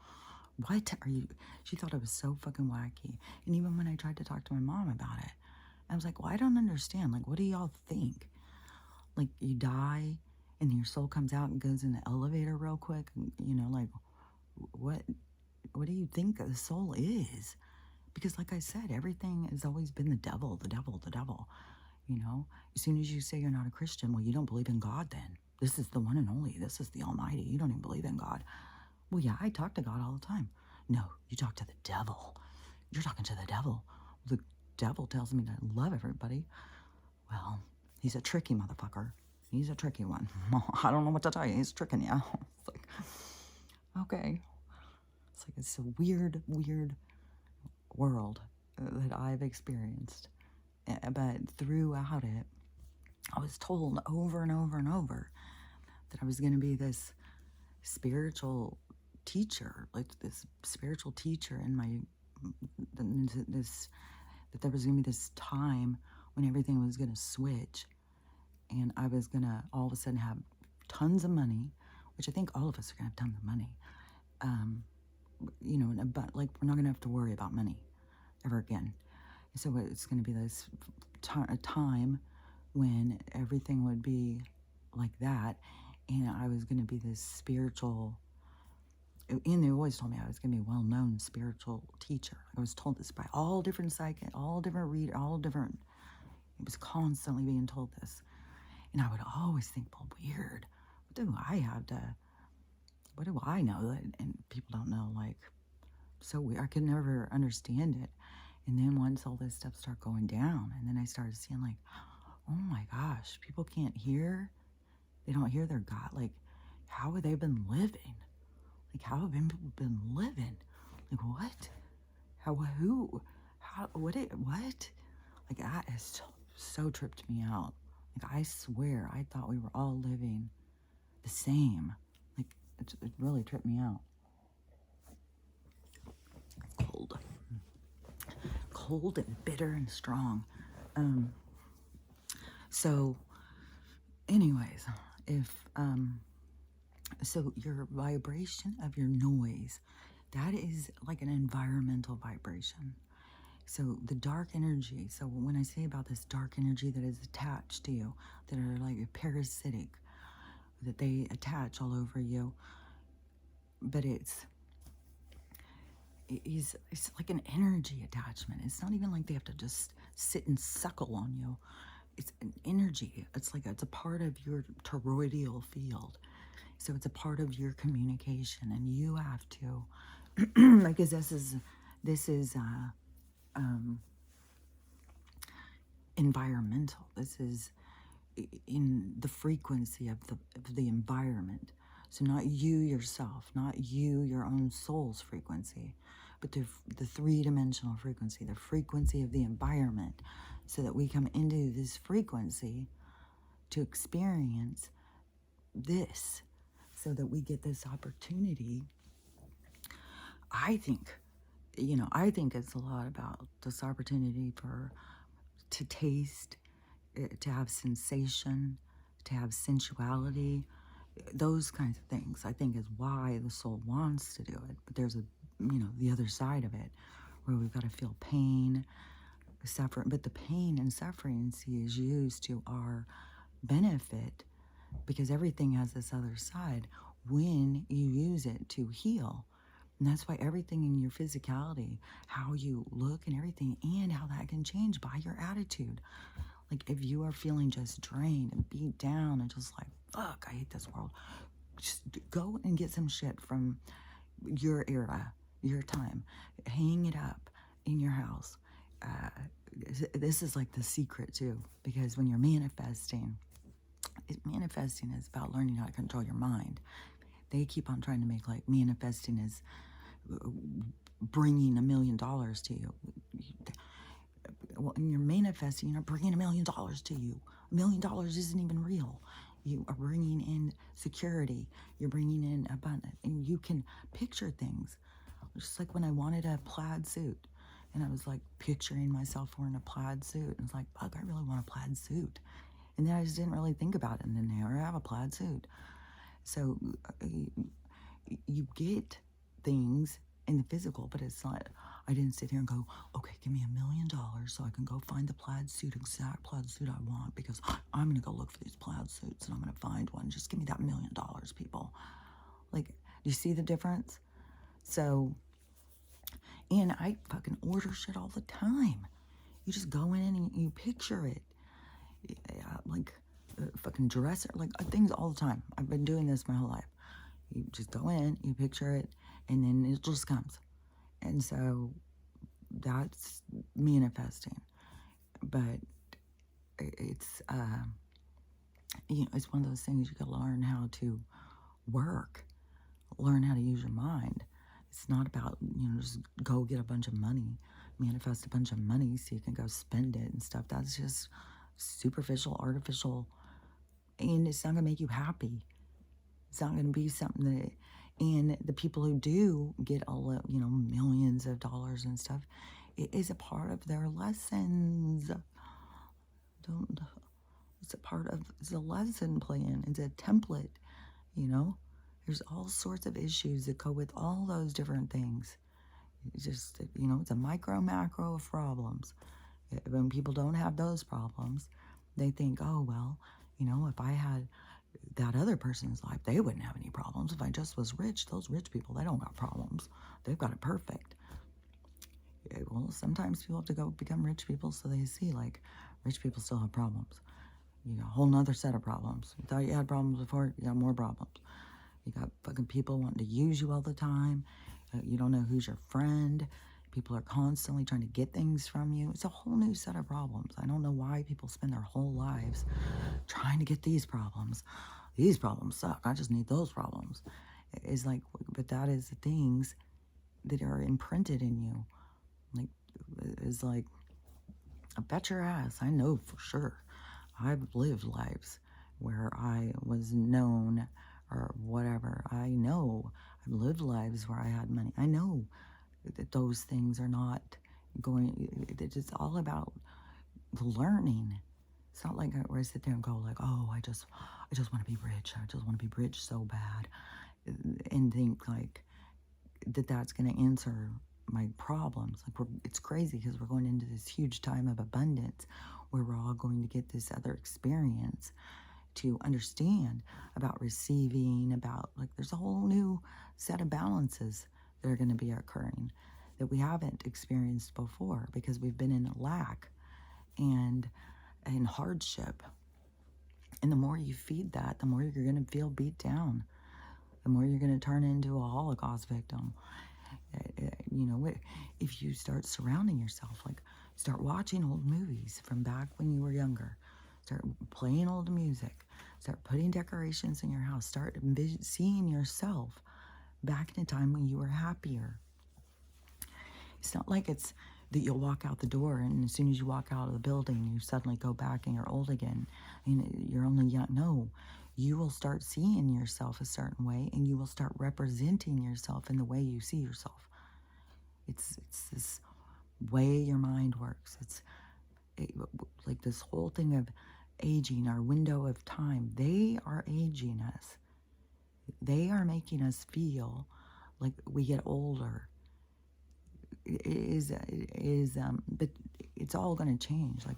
what are you? She thought I was so fucking wacky. And even when I tried to talk to my mom about it, I was like, well, I don't understand. Like, what do y'all think? Like, you die and your soul comes out and goes in the elevator real quick, like, what do you think the soul is? Because like I said, everything has always been the devil, the devil, the devil. As soon as you say you're not a Christian, well, you don't believe in God then. This is the one and only. This is the Almighty. You don't even believe in God. Well, yeah, I talk to God all the time. No, you talk to the devil. You're talking to the devil. The devil tells me to love everybody. Well, he's a tricky motherfucker. He's a tricky one. I don't know what to tell you. He's tricking you. It's like, okay. It's a weird, weird world that I've experienced. But throughout it, I was told over and over and over that I was going to be this spiritual teacher, like this spiritual teacher in my, this, that there was going to be this time when everything was going to switch and I was going to all of a sudden have tons of money, which I think all of us are going to have tons of money. You know, but like we're not going to have to worry about money ever again. So it's going to be this time when everything would be like that, and I was going to be this spiritual, and they always told me I was going to be a well-known spiritual teacher. I was told this by all different psychics, all different readers, all different, it was constantly being told this. And I would always think, well, weird, what do I have to, what do I know that, and people don't know, like, so weird. I could never understand it. And then once all this stuff started going down, and then I started seeing like, oh my gosh, people can't hear. They don't hear their God. Like, how have they been living? Like, how have people been living? Like, what? How, who? How, what? What? Like, that has so tripped me out. Like, I swear, I thought we were all living the same. Like, it really tripped me out. Cold and bitter and strong. So anyways, if so your vibration of your noise, that is like an environmental vibration. So the dark energy, so when I say about this dark energy that is attached to you, that are like parasitic, that they attach all over you, but it's like an energy attachment. It's not even like they have to just sit and suckle on you. It's an energy. It's like it's a part of your toroidal field. So it's a part of your communication, and you have to, because this is environmental. This is in the frequency of the environment. So not you yourself, not you, your own soul's frequency, but the three-dimensional frequency, the frequency of the environment, so that we come into this frequency to experience this, so that we get this opportunity. I think, I think it's a lot about this opportunity to taste, to have sensation, to have sensuality, those kinds of things, I think, is why the soul wants to do it. But there's the other side of it, where we've got to feel pain, suffering. But the pain and suffering, see, is used to our benefit, because everything has this other side when you use it to heal. And that's why everything in your physicality, how you look and everything, and how that can change by your attitude. Like, if you are feeling just drained and beat down and just like, fuck, I hate this world, just go and get some shit from your era, your time. Hang it up in your house. This is like the secret too, because when you're manifesting is about learning how to control your mind. They keep on trying to make like manifesting is bringing $1 million to you. When you're manifesting, you're not bringing $1 million to you. $1 million isn't even real. You are bringing in security. You're bringing in abundance, and you can picture things. Just like when I wanted a plaid suit, and I was like picturing myself wearing a plaid suit, and it's like, fuck, I really want a plaid suit. And then I just didn't really think about it, and then there I have a plaid suit. So you get things in the physical, but it's not, I didn't sit here and go, okay, give me $1 million so I can go find the exact plaid suit I want, because I'm going to go look for these plaid suits and I'm going to find one. Just give me that $1 million, people. Like, do you see the difference? So, and I fucking order shit all the time. You just go in and you picture it. Like, fucking dresser, like things all the time. I've been doing this my whole life. You just go in, you picture it, and then it just comes. And so that's manifesting. But it's, it's one of those things you gotta learn how to work, learn how to use your mind. It's not about, just go get a bunch of money, manifest a bunch of money so you can go spend it and stuff. That's just superficial, artificial, and it's not going to make you happy. It's not going to be something that, and the people who do get all of, millions of dollars and stuff, it is a part of their lessons. Don't, it's a lesson plan. It's a template, you know? There's all sorts of issues that go with all those different things. It's just, it's a micro, macro of problems. When people don't have those problems, they think, oh, well, if I had that other person's life, they wouldn't have any problems. If I just was rich, those rich people, they don't got problems. They've got it perfect. Well, sometimes people have to go become rich people so they see, like, rich people still have problems. You got a whole nother set of problems. You thought you had problems before, you got more problems. You got fucking people wanting to use you all the time. You don't know who's your friend. People are constantly trying to get things from you. It's a whole new set of problems. I don't know why people spend their whole lives trying to get these problems. These problems suck. I just need those problems. It's like, but that is the things that are imprinted in you. Like, it's like, I bet your ass, I know for sure. I've lived lives where I was known or whatever. I know I've lived lives where I had money. I know that those things are not going, it's all about learning. It's not like where I sit there and go like, oh, I just want to be rich. I just want to be rich so bad, and think like that's going to answer my problems. Like it's crazy because we're going into this huge time of abundance where we're all going to get this other experience to understand about receiving, about like there's a whole new set of balances that are going to be occurring that we haven't experienced before because we've been in lack and in hardship. And the more you feed that, the more you're going to feel beat down, the more you're going to turn into a Holocaust victim. If you start surrounding yourself, like start watching old movies from back when you were younger, start playing old music, start putting decorations in your house, start seeing yourself back in a time when you were happier. It's not like it's that you'll walk out the door and as soon as you walk out of the building, you suddenly go back and you're old again and you're only young. No, you will start seeing yourself a certain way and you will start representing yourself in the way you see yourself. It's this way your mind works. It's like this whole thing of aging, our window of time. They are aging us. They are making us feel like we get older. But it's all going to change. Like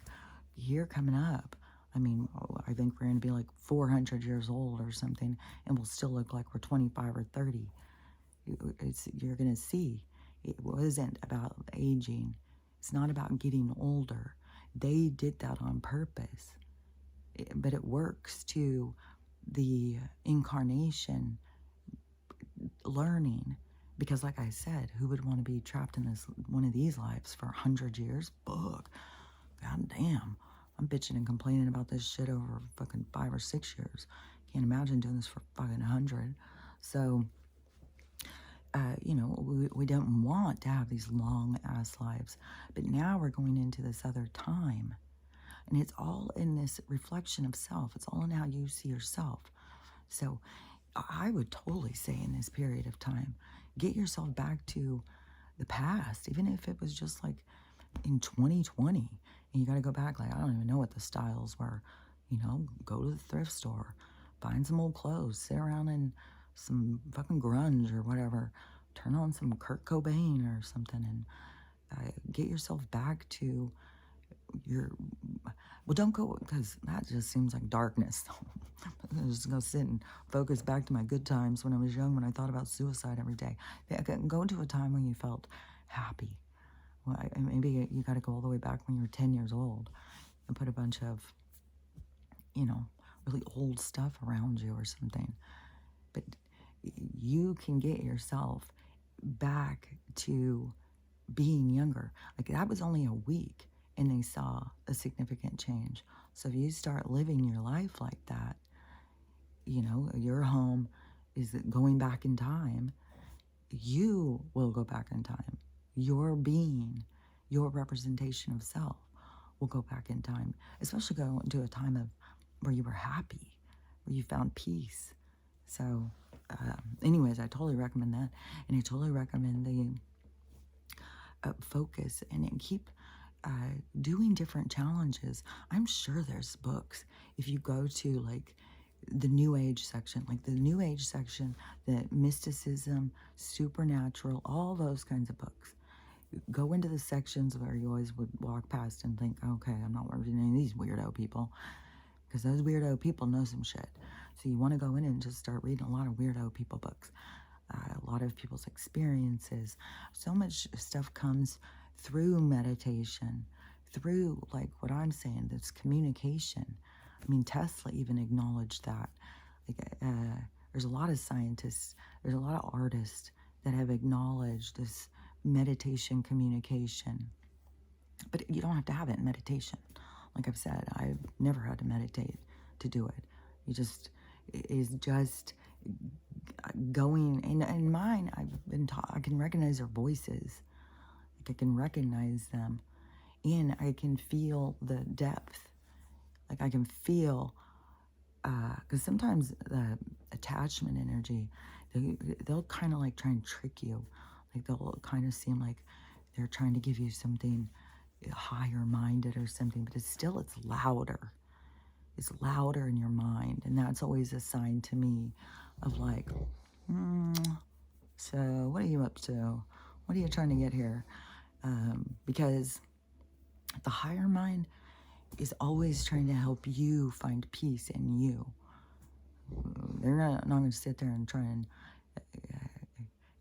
year coming up, I mean, I think we're going to be like 400 years old or something, and we'll still look like we're 25 or 30. You're going to see. It wasn't about aging. It's not about getting older. They did that on purpose. But it works to the incarnation learning. Because like I said, who would want to be trapped in one of these lives for 100 years? Fuck. God damn. I'm bitching and complaining about this shit over fucking 5 or 6 years. Can't imagine doing this for fucking 100. So, we don't want to have these long ass lives. But now we're going into this other time. And it's all in this reflection of self. It's all in how you see yourself. So I would totally say in this period of time, get yourself back to the past, even if it was just like in 2020. And you got to go back, like, I don't even know what the styles were. Go to the thrift store, find some old clothes, sit around in some fucking grunge or whatever, turn on some Kurt Cobain or something, and get yourself back to well, don't go, because that just seems like darkness. I'm just going to sit and focus back to my good times when I was young, when I thought about suicide every day. Go into a time when you felt happy. Well, maybe you got to go all the way back when you were 10 years old and put a bunch of, really old stuff around you or something. But you can get yourself back to being younger. Like that was only a week and they saw a significant change. So if you start living your life like that, your home is going back in time, you will go back in time. Your being, your representation of self will go back in time, especially go into a time of where you were happy, where you found peace. So, anyways, I totally recommend that. And I totally recommend the focus and keep doing different challenges. I'm sure there's books. If you go to like the New Age section, the mysticism, supernatural, all those kinds of books. Go into the sections where you always would walk past and think, okay, I'm not reading any of these weirdo people, because those weirdo people know some shit. So you want to go in and just start reading a lot of weirdo people books, a lot of people's experiences. So much stuff comes through meditation, through like what I'm saying, this communication. I mean, Tesla even acknowledged that. Like, there's a lot of scientists, there's a lot of artists that have acknowledged this meditation communication. But you don't have to have it in meditation. Like I've said, I've never had to meditate to do it. You just, it is just going, in mine, I've been taught, I can recognize their voices. Like I can recognize them, and I can feel the depth. Like I can feel, because sometimes the attachment energy, they'll kind of like try and trick you. Like they'll kind of seem like they're trying to give you something higher minded or something, but it's louder. It's louder in your mind. And that's always a sign to me of like, so what are you up to? What are you trying to get here? Because the higher mind is always trying to help you find peace in you. They're not going to sit there and try and,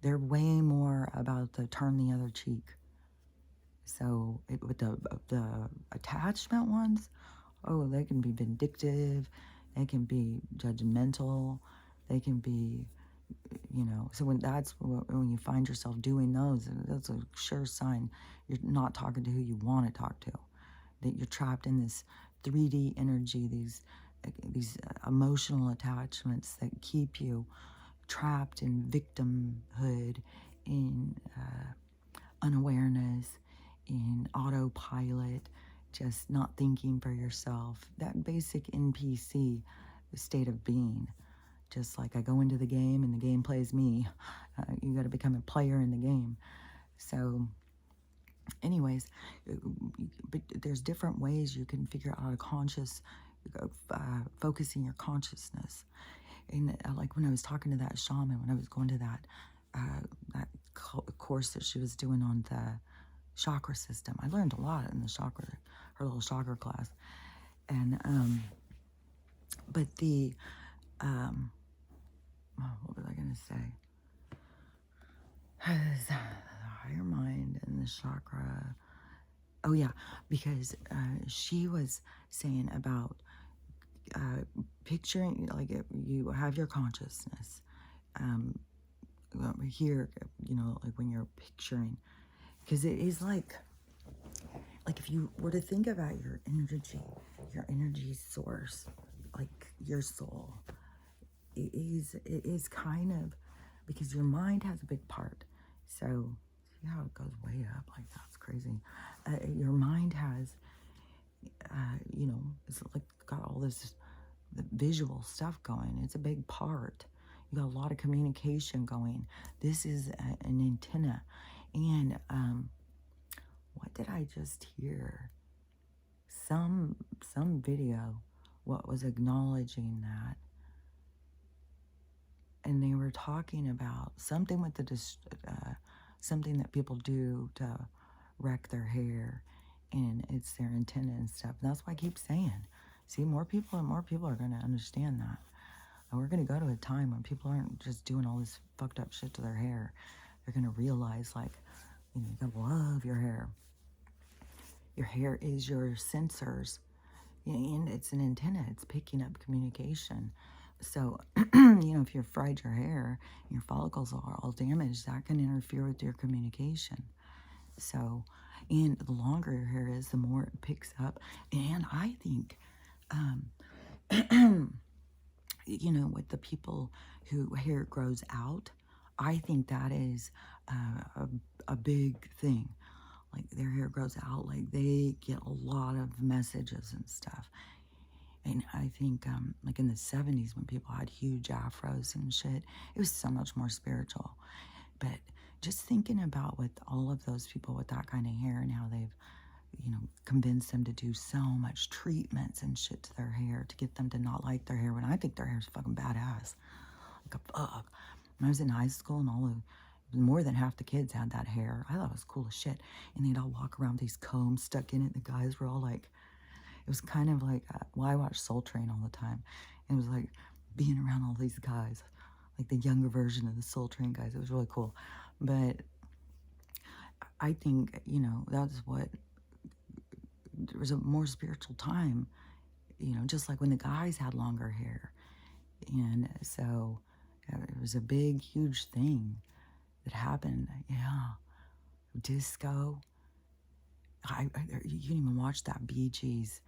they're way more about the turn the other cheek. So with the attachment ones, oh, they can be vindictive, they can be judgmental, they can be, so when you find yourself doing those, that's a sure sign you're not talking to who you want to talk to, that you're trapped in this 3D energy, these emotional attachments that keep you trapped in victimhood, in unawareness, in autopilot, just not thinking for yourself. That basic NPC state of being. Just like I go into the game and the game plays me. You got to become a player in the game. So anyways, but there's different ways you can figure out focusing your consciousness. And like when I was talking to that shaman, when I was going to that course that she was doing on the chakra system, I learned a lot in her little chakra class. And but the what was I going to say? The higher mind and the chakra. Oh yeah, because she was saying about picturing, like you have your consciousness here, like when you're picturing, because it is like if you were to think about your energy source, like your soul, it is kind of, because your mind has a big part. So see how it goes way up, like that's crazy. Your mind has, it's like got all this visual stuff going. It's a big part. You got a lot of communication going. This is an antenna. And what did I just hear? Some video, what was acknowledging that. And they were talking about something with something that people do to wreck their hair, and it's their antenna and stuff. And that's why I keep saying, see, more people are going to understand that. And we're going to go to a time when people aren't just doing all this fucked up shit to their hair. They're going to realize, like, you gotta love your hair. Your hair is your sensors, and it's an antenna. It's picking up communication. So, if you've fried your hair, your follicles are all damaged, that can interfere with your communication. So, and the longer your hair is, the more it picks up. And I think, with the people who hair grows out, I think that is a big thing. like their hair grows out, like they get a lot of messages and stuff. And I think, like in the 70s when people had huge afros and shit, it was so much more spiritual. But just thinking about with all of those people with that kind of hair and how they've, convinced them to do so much treatments and shit to their hair to get them to not like their hair when I think their hair is fucking badass. Like a fuck. When I was in high school and more than half the kids had that hair. I thought it was cool as shit. And they'd all walk around with these combs stuck in it. The guys were all like, it was kind of like, well, I watched Soul Train all the time. And it was like being around all these guys, like the younger version of the Soul Train guys. It was really cool. But I think, that's what, there was a more spiritual time, just like when the guys had longer hair. And so it was a big, huge thing that happened. Yeah. Disco. You can even watch that Bee Gees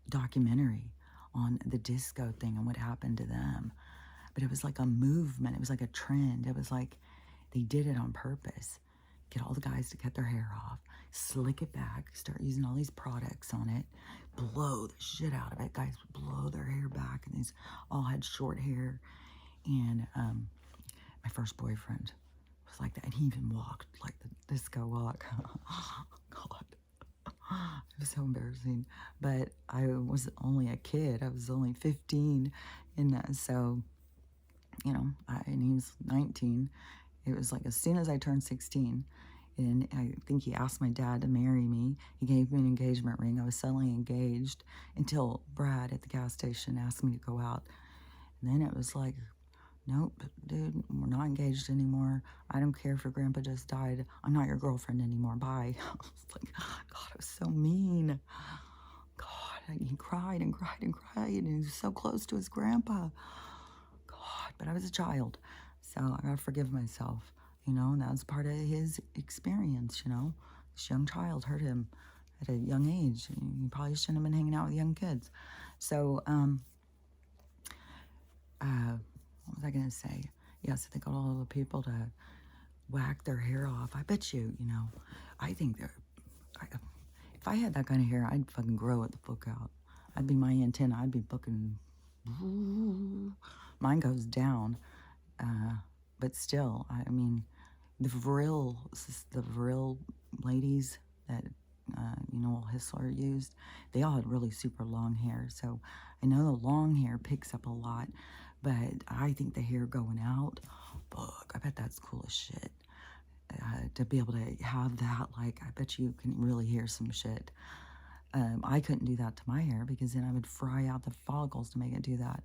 documentary on the disco thing and what happened to them. But it was like a movement. It was like a trend. It was like they did it on purpose. Get all the guys to cut their hair off, slick it back, start using all these products on it, blow the shit out of it. Guys would blow their hair back, and these all had short hair. And my first boyfriend was like that, and he even walked like the disco walk. God. It was so embarrassing. But I was only a kid. I was only 15. And so, and he was 19. It was like as soon as I turned 16, and I think he asked my dad to marry me. He gave me an engagement ring. I was suddenly engaged until Brad at the gas station asked me to go out. And then it was like, nope, dude, we're not engaged anymore. I don't care if your grandpa just died. I'm not your girlfriend anymore. Bye. I was like, God, it was so mean. God, he cried and cried and cried, and he was so close to his grandpa. God, but I was a child, so I gotta forgive myself, and that was part of his experience, This young child hurt him at a young age. He probably shouldn't have been hanging out with young kids. So, what was I gonna say? Yes, they got all the people to whack their hair off. I bet you, I think if I had that kind of hair, I'd fucking grow it the fuck out. I'd be my antenna. I'd be fucking. Mine goes down, but still, I mean, the vril ladies that Hissler used, they all had really super long hair. So I know the long hair picks up a lot, but I think the hair going out, fuck, I bet that's cool as shit. To be able to have that, like, I bet you can really hear some shit. I couldn't do that to my hair because then I would fry out the follicles to make it do that.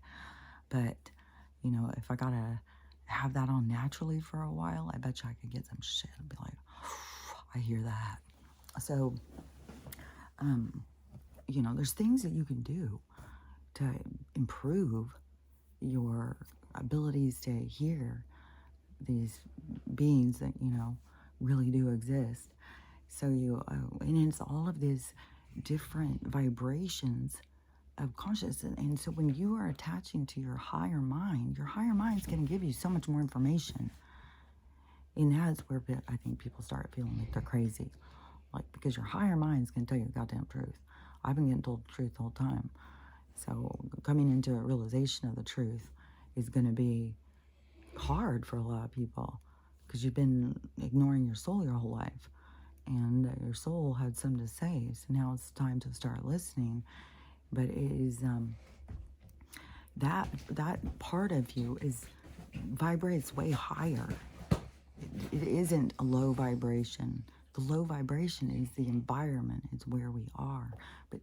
But, if I gotta have that on naturally for a while, I bet you I could get some shit and be like, I hear that. So, there's things that you can do to improve your abilities to hear these beings that, really do exist. So and it's all of these different vibrations of consciousness. And so when you are attaching to your higher mind is going to give you so much more information. And that's where I think people start feeling like they're crazy. Like, because your higher mind is going to tell you the goddamn truth. I've been getting told the truth the whole time. So coming into a realization of the truth is going to be hard for a lot of people because you've been ignoring your soul your whole life. And your soul had something to say. So now it's time to start listening. But it is that part of you vibrates way higher. It isn't a low vibration. The low vibration is the environment. It's where we are. But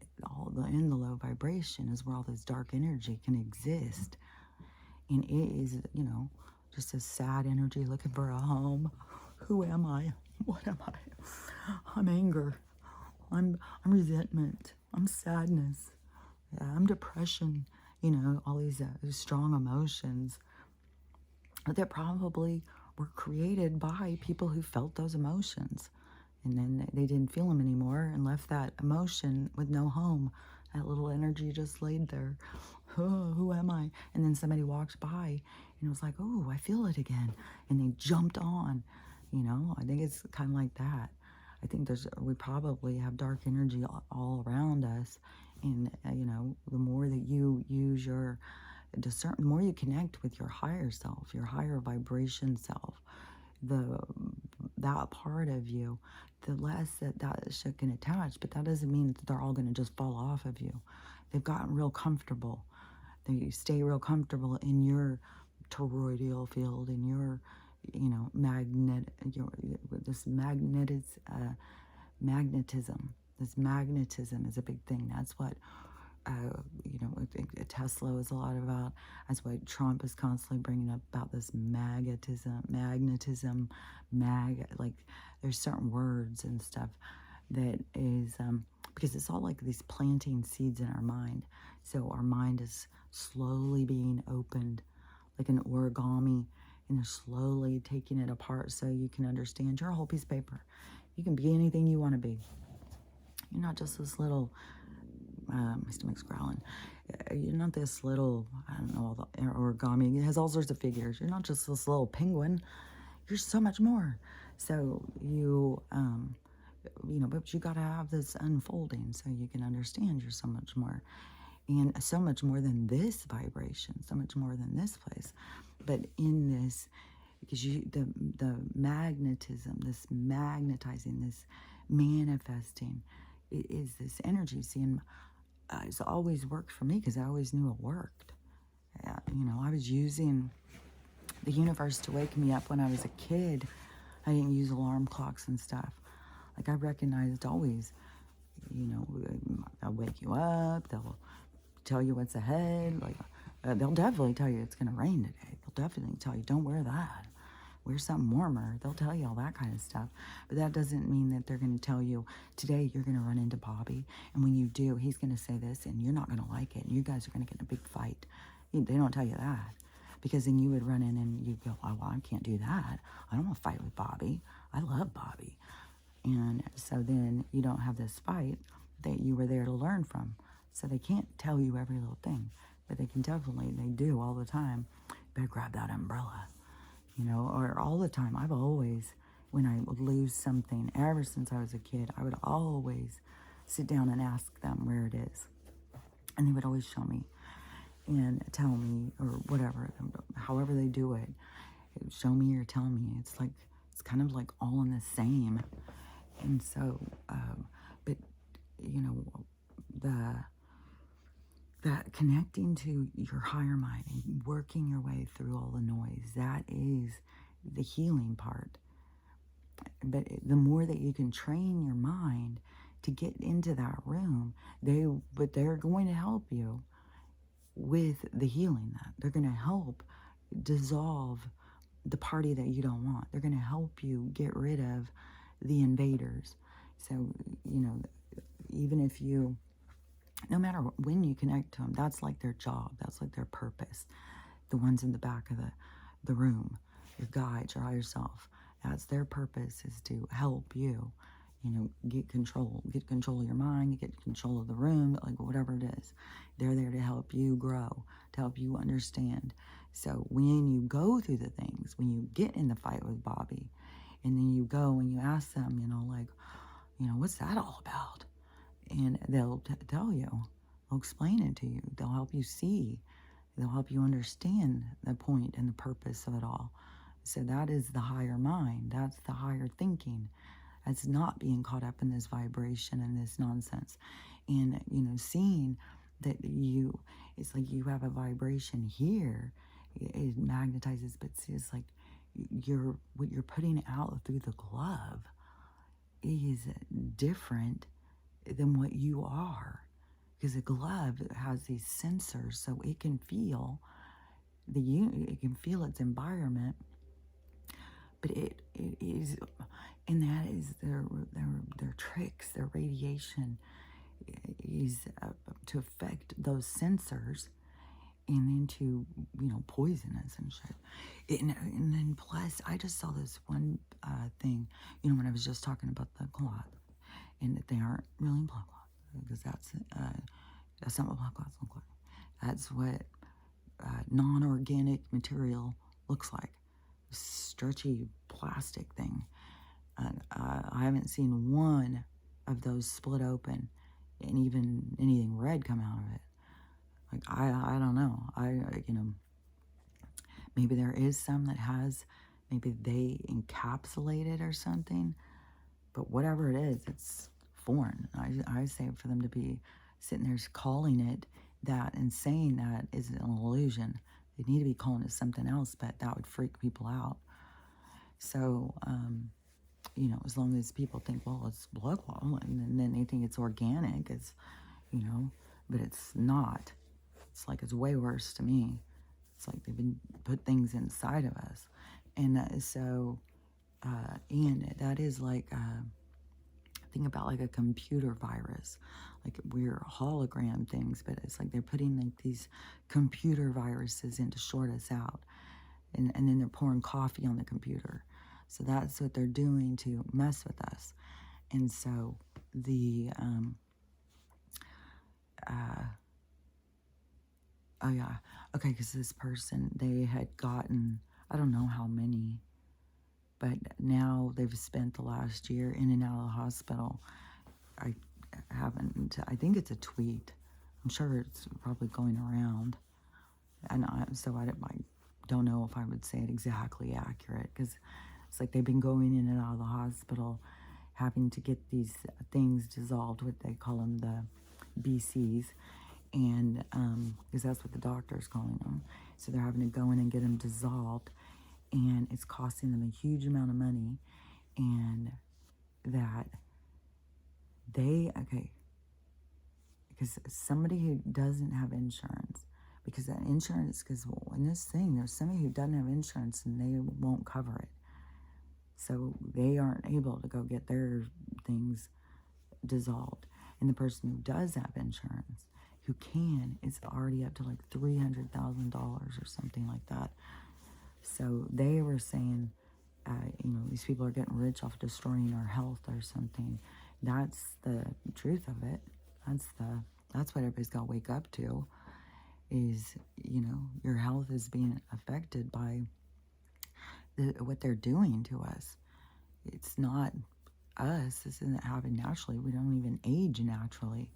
in the low vibration is where all this dark energy can exist. And it is, just a sad energy looking for a home. Who am I? What am I? I'm anger. I'm resentment. I'm sadness. I'm depression. All these strong emotions that probably were created by people who felt those emotions. And then they didn't feel them anymore and left that emotion with no home. That little energy just laid there. Oh, who am I? And then somebody walked by and it was like, oh, I feel it again. And they jumped on. I think it's kind of like that. I think we probably have dark energy all around us. And, you know, the more that you use your the more you connect with your higher self, your higher vibration self, the that part of you, the less that shit can attach. But that doesn't mean that they're all going to just fall off of you. They've gotten real comfortable. They stay real comfortable in your toroidal field, in your, you know, this magnetism. This magnetism is a big thing. That's what you know, I think Tesla is a lot about. That's why Trump is constantly bringing up about this magnetism, like there's certain words and stuff that is, because it's all like these planting seeds in our mind. So our mind is slowly being opened like an origami, and they're slowly taking it apart so you can understand you're a whole piece of paper. You can be anything you want to be. You're not just this little my stomach's growling. You're not this little, I don't know, all the origami. It has all sorts of figures. You're not just this little penguin. You're so much more. So you know, but you got to have this unfolding so you can understand you're so much more. And so much more than this vibration, so much more than this place. But in this, because the magnetism, this magnetizing, this manifesting, it is this energy. See, and it's always worked for me because I always knew it worked. You know, I was using the universe to wake me up when I was a kid. I didn't use alarm clocks and stuff. Like I recognized always, you know, they'll wake you up. They'll tell you what's ahead. Like they'll definitely tell you it's going to rain today. They'll definitely tell you don't wear that. Wear something warmer. They'll tell you all that kind of stuff. But that doesn't mean that they're going to tell you, today you're going to run into Bobby. And when you do, he's going to say this and you're not going to like it. And you guys are going to get in a big fight. They don't tell you that. Because then you would run in and you'd go, oh, well, I can't do that. I don't want to fight with Bobby. I love Bobby. And so then you don't have this fight that you were there to learn from. So they can't tell you every little thing. But they do all the time. Better grab that umbrella. You know, or all the time. I've always, when I would lose something, ever since I was a kid, I would always sit down and ask them where it is. And they would always show me and tell me, or whatever, however they do it, show me or tell me. It's kind of like all in the same. And so, but, you know, that connecting to your higher mind and working your way through all the noise, that is the healing part. But the more that you can train your mind to get into that room, they're going to help you with the healing. That they're going to help dissolve the party that you don't want. They're going to help you get rid of the invaders. So, you know, even if you, no matter when you connect to them, that's like their job. That's like their purpose. The ones in the back of the room, your guides, your higher self, that's their purpose, is to help you, you know, get control of your mind, get control of the room, like whatever it is. They're there to help you grow, to help you understand. So when you go through the things, when you get in the fight with Bobby, and then you go and you ask them, you know, like, you know, what's that all about? And they'll tell you, they'll explain it to you, they'll help you see, they'll help you understand the point and the purpose of it all. So that is the higher mind, that's the higher thinking. That's not being caught up in this vibration and this nonsense. And, you know, seeing that it's like you have a vibration here, it magnetizes, but see, it's like what you're putting out through the glove is different than what you are, because a glove has these sensors, so it can feel it can feel its environment, but it is, and that is their tricks. Their radiation is to affect those sensors, and then to, you know, poison us and shit. And then plus, I just saw this one thing, you know, when I was just talking about the cloth, and that they aren't really blood cloth, because that's not what blood clots look like. That's what non-organic material looks like. Stretchy plastic thing. I haven't seen one of those split open and even anything red come out of it. Like, I don't know. Maybe there is some that has, maybe they encapsulate it or something. But whatever it is, it's foreign. I say for them to be sitting there calling it that and saying that is an illusion. They need to be calling it something else, but that would freak people out. So, as long as people think, well, it's blood clot, and then they think it's organic, but it's not. It's like, it's way worse to me. It's like they've been put things inside of us. And and that is like, think about like a computer virus. Like, we're hologram things, but it's like they're putting like these computer viruses in to short us out. And then they're pouring coffee on the computer. So that's what they're doing to mess with us. And so oh yeah, okay, because this person, they had gotten, I don't know how many, but now they've spent the last year in and out of the hospital. I think it's a tweet. I'm sure it's probably going around. And I don't know if I would say it exactly accurate, because it's like they've been going in and out of the hospital having to get these things dissolved, what they call them, the BCs, and because that's what the doctor's calling them. So they're having to go in and get them dissolved, and it's costing them a huge amount of money, and that because somebody who doesn't have insurance, because that insurance, because in this thing, there's somebody who doesn't have insurance and they won't cover it. So they aren't able to go get their things dissolved. And the person who does have insurance, who can, it's already up to like $300,000 or something like that. So they were saying, these people are getting rich off destroying our health or something. That's the truth of it. That's what everybody's got to wake up to, is, your health is being affected by what they're doing to us. It's not us. This isn't happening naturally. We don't even age naturally.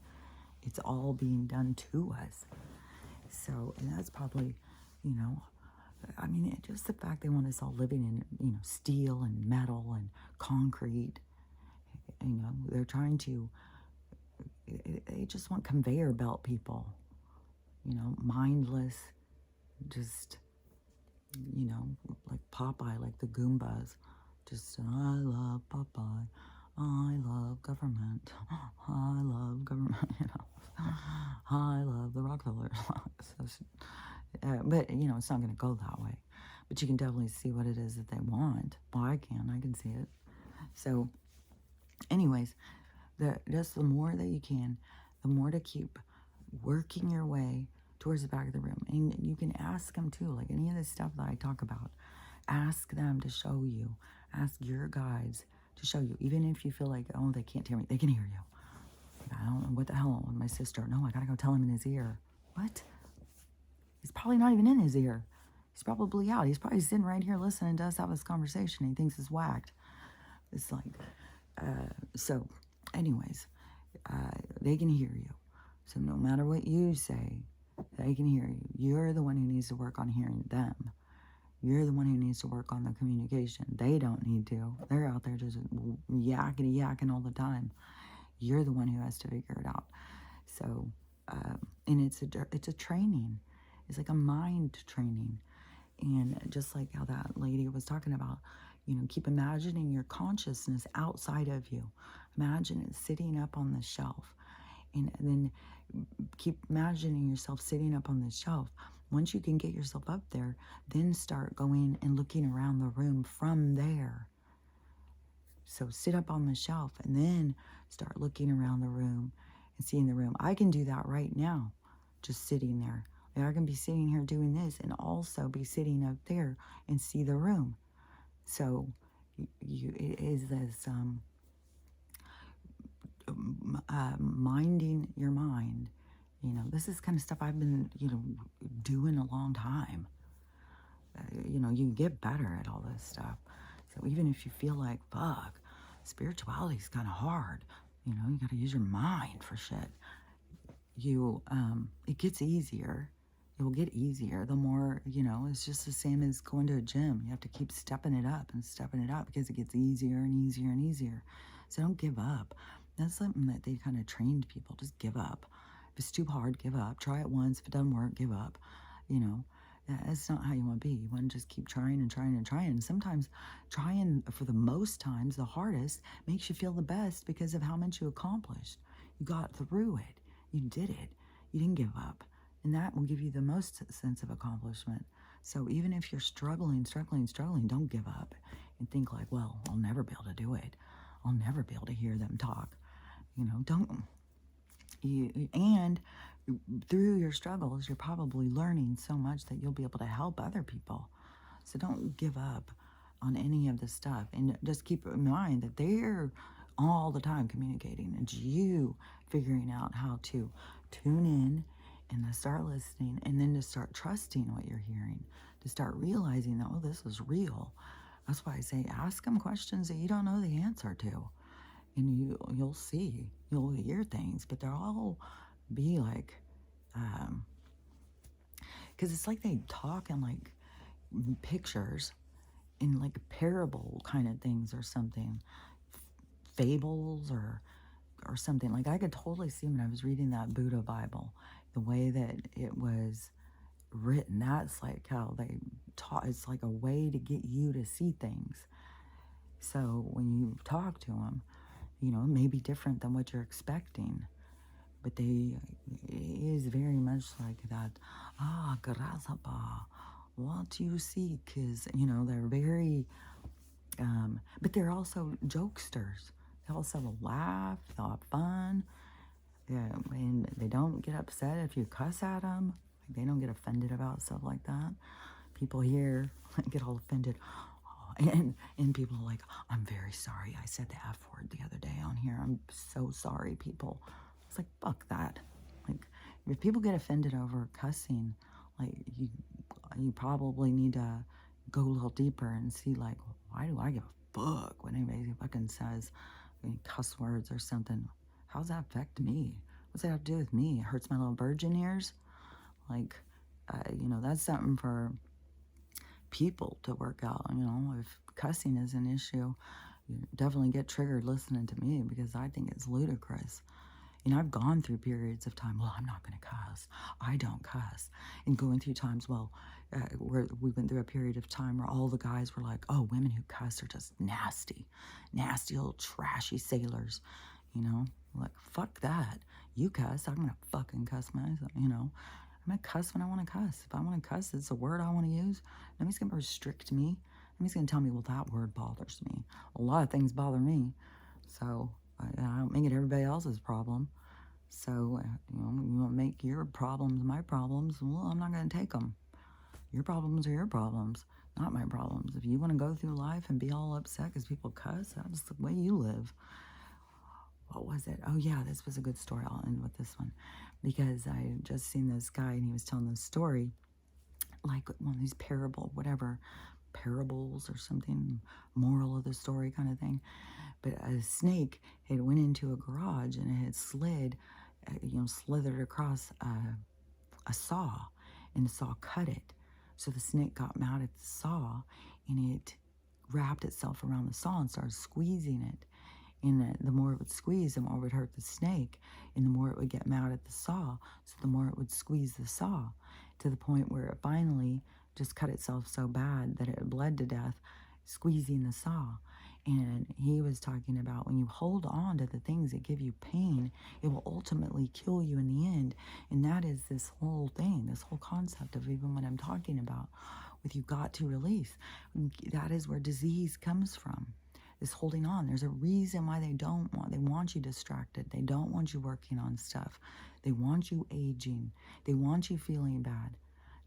It's all being done to us. So, and that's probably, just the fact they want us all living in, steel and metal and concrete. They're trying to, they just want conveyor belt people, mindless, just, like Popeye, like the Goombas. Just, I love Popeye. I love government. I love government, I love the Rockefellers. But, it's not going to go that way. But you can definitely see what it is that they want. Well, I can see it. So, anyways, just the more that you can, the more to keep working your way towards the back of the room. And you can ask them too, like any of this stuff that I talk about. Ask them to show you. Ask your guides to show you. Even if you feel like, oh, they can't hear me, they can hear you. Like, I don't know what the hell with my sister. No, I gotta go tell him in his ear. What? He's probably not even in his ear. He's probably out. He's probably sitting right here listening to us have this conversation. He thinks it's whacked. It's like, so anyways, they can hear you. So no matter what you say, they can hear you. You're the one who needs to work on hearing them. You're the one who needs to work on the communication. They don't need to. They're out there just yakking all the time. You're the one who has to figure it out. So, and it's a training. It's like a mind training. And just like how that lady was talking about, keep imagining your consciousness outside of you. Imagine it sitting up on the shelf. And then keep imagining yourself sitting up on the shelf. Once you can get yourself up there, then start going and looking around the room from there. So sit up on the shelf and then start looking around the room and seeing the room. I can do that right now, just sitting there. Like, I can be sitting here doing this and also be sitting up there and see the room. So it is this minding your mind. This is kind of stuff I've been, doing a long time. You can get better at all this stuff. So even if you feel like, fuck, spirituality is kind of hard. You know, you got to use your mind for shit. It gets easier. It will get easier the more, it's just the same as going to a gym. You have to keep stepping it up and stepping it up because it gets easier and easier and easier. So don't give up. That's something that they kind of trained people. Just give up. If it's too hard, give up. Try it once. If it doesn't work, give up. You know, that's not how you want to be. You want to just keep trying and trying and trying. And sometimes trying for the most times, the hardest, makes you feel the best because of how much you accomplished. You got through it. You did it. You didn't give up. And that will give you the most sense of accomplishment. So even if you're struggling, don't give up and think like, well, I'll never be able to do it. I'll never be able to hear them talk. Don't. And through your struggles, you're probably learning so much that you'll be able to help other people. So don't give up on any of this stuff. And just keep in mind that they're all the time communicating. It's you figuring out how to tune in and to start listening, and then to start trusting what you're hearing, to start realizing that, oh, this is real. That's why I say ask them questions that you don't know the answer to. And you'll see, you'll hear things, but they'll all be like, because it's like they talk in like pictures, in like parable kind of things or something, fables or something. Like I could totally see when I was reading that Buddha Bible, the way that it was written. That's like how they taught. It's like a way to get you to see things. So when you talk to them, it may be different than what you're expecting, but it is very much like that. Grasapa, what you seek is, they're very, but they're also jokesters. They also laugh, they'll have fun. Yeah, and they don't get upset if you cuss at them. Like they don't get offended about stuff like that. People here get all offended. And people are like, I'm very sorry. I said the F word the other day on here. I'm so sorry, people. It's like, fuck that. Like, if people get offended over cussing, like, you probably need to go a little deeper and see, like, why do I give a fuck when anybody fucking says cuss words or something? How does that affect me? What's that have to do with me? It hurts my little virgin ears? Like, that's something for people to work out. If cussing is an issue, you definitely get triggered listening to me because I think it's ludicrous. I've gone through periods of time, well, I'm not going to cuss. I don't cuss. And going through times, where we went through a period of time where all the guys were like, oh, women who cuss are just nasty little trashy sailors, like, fuck that. You cuss, I'm going to fucking cuss myself, I'm going to cuss when I want to cuss. If I want to cuss, it's a word I want to use. Nobody's going to restrict me. Nobody's going to tell me, well, that word bothers me. A lot of things bother me. So I don't make it everybody else's problem. So, you want to make your problems my problems. Well, I'm not going to take them. Your problems are your problems, not my problems. If you want to go through life and be all upset because people cuss, that's the way you live. What was it? Oh, yeah, this was a good story. I'll end with this one because I just seen this guy and he was telling this story, like one of these parables or something, moral of the story kind of thing. But a snake had went into a garage and it had slithered across a saw, and the saw cut it. So the snake got mad at the saw and it wrapped itself around the saw and started squeezing it. And the more it would squeeze, the more it would hurt the snake. And the more it would get mad at the saw, so the more it would squeeze the saw, to the point where it finally just cut itself so bad that it bled to death, squeezing the saw. And he was talking about when you hold on to the things that give you pain, it will ultimately kill you in the end. And that is this whole thing, this whole concept of even what I'm talking about with you got to release. That is where disease comes from. Is holding on. There's a reason why they want you distracted. They don't want you working on stuff. They want you aging. They want you feeling bad.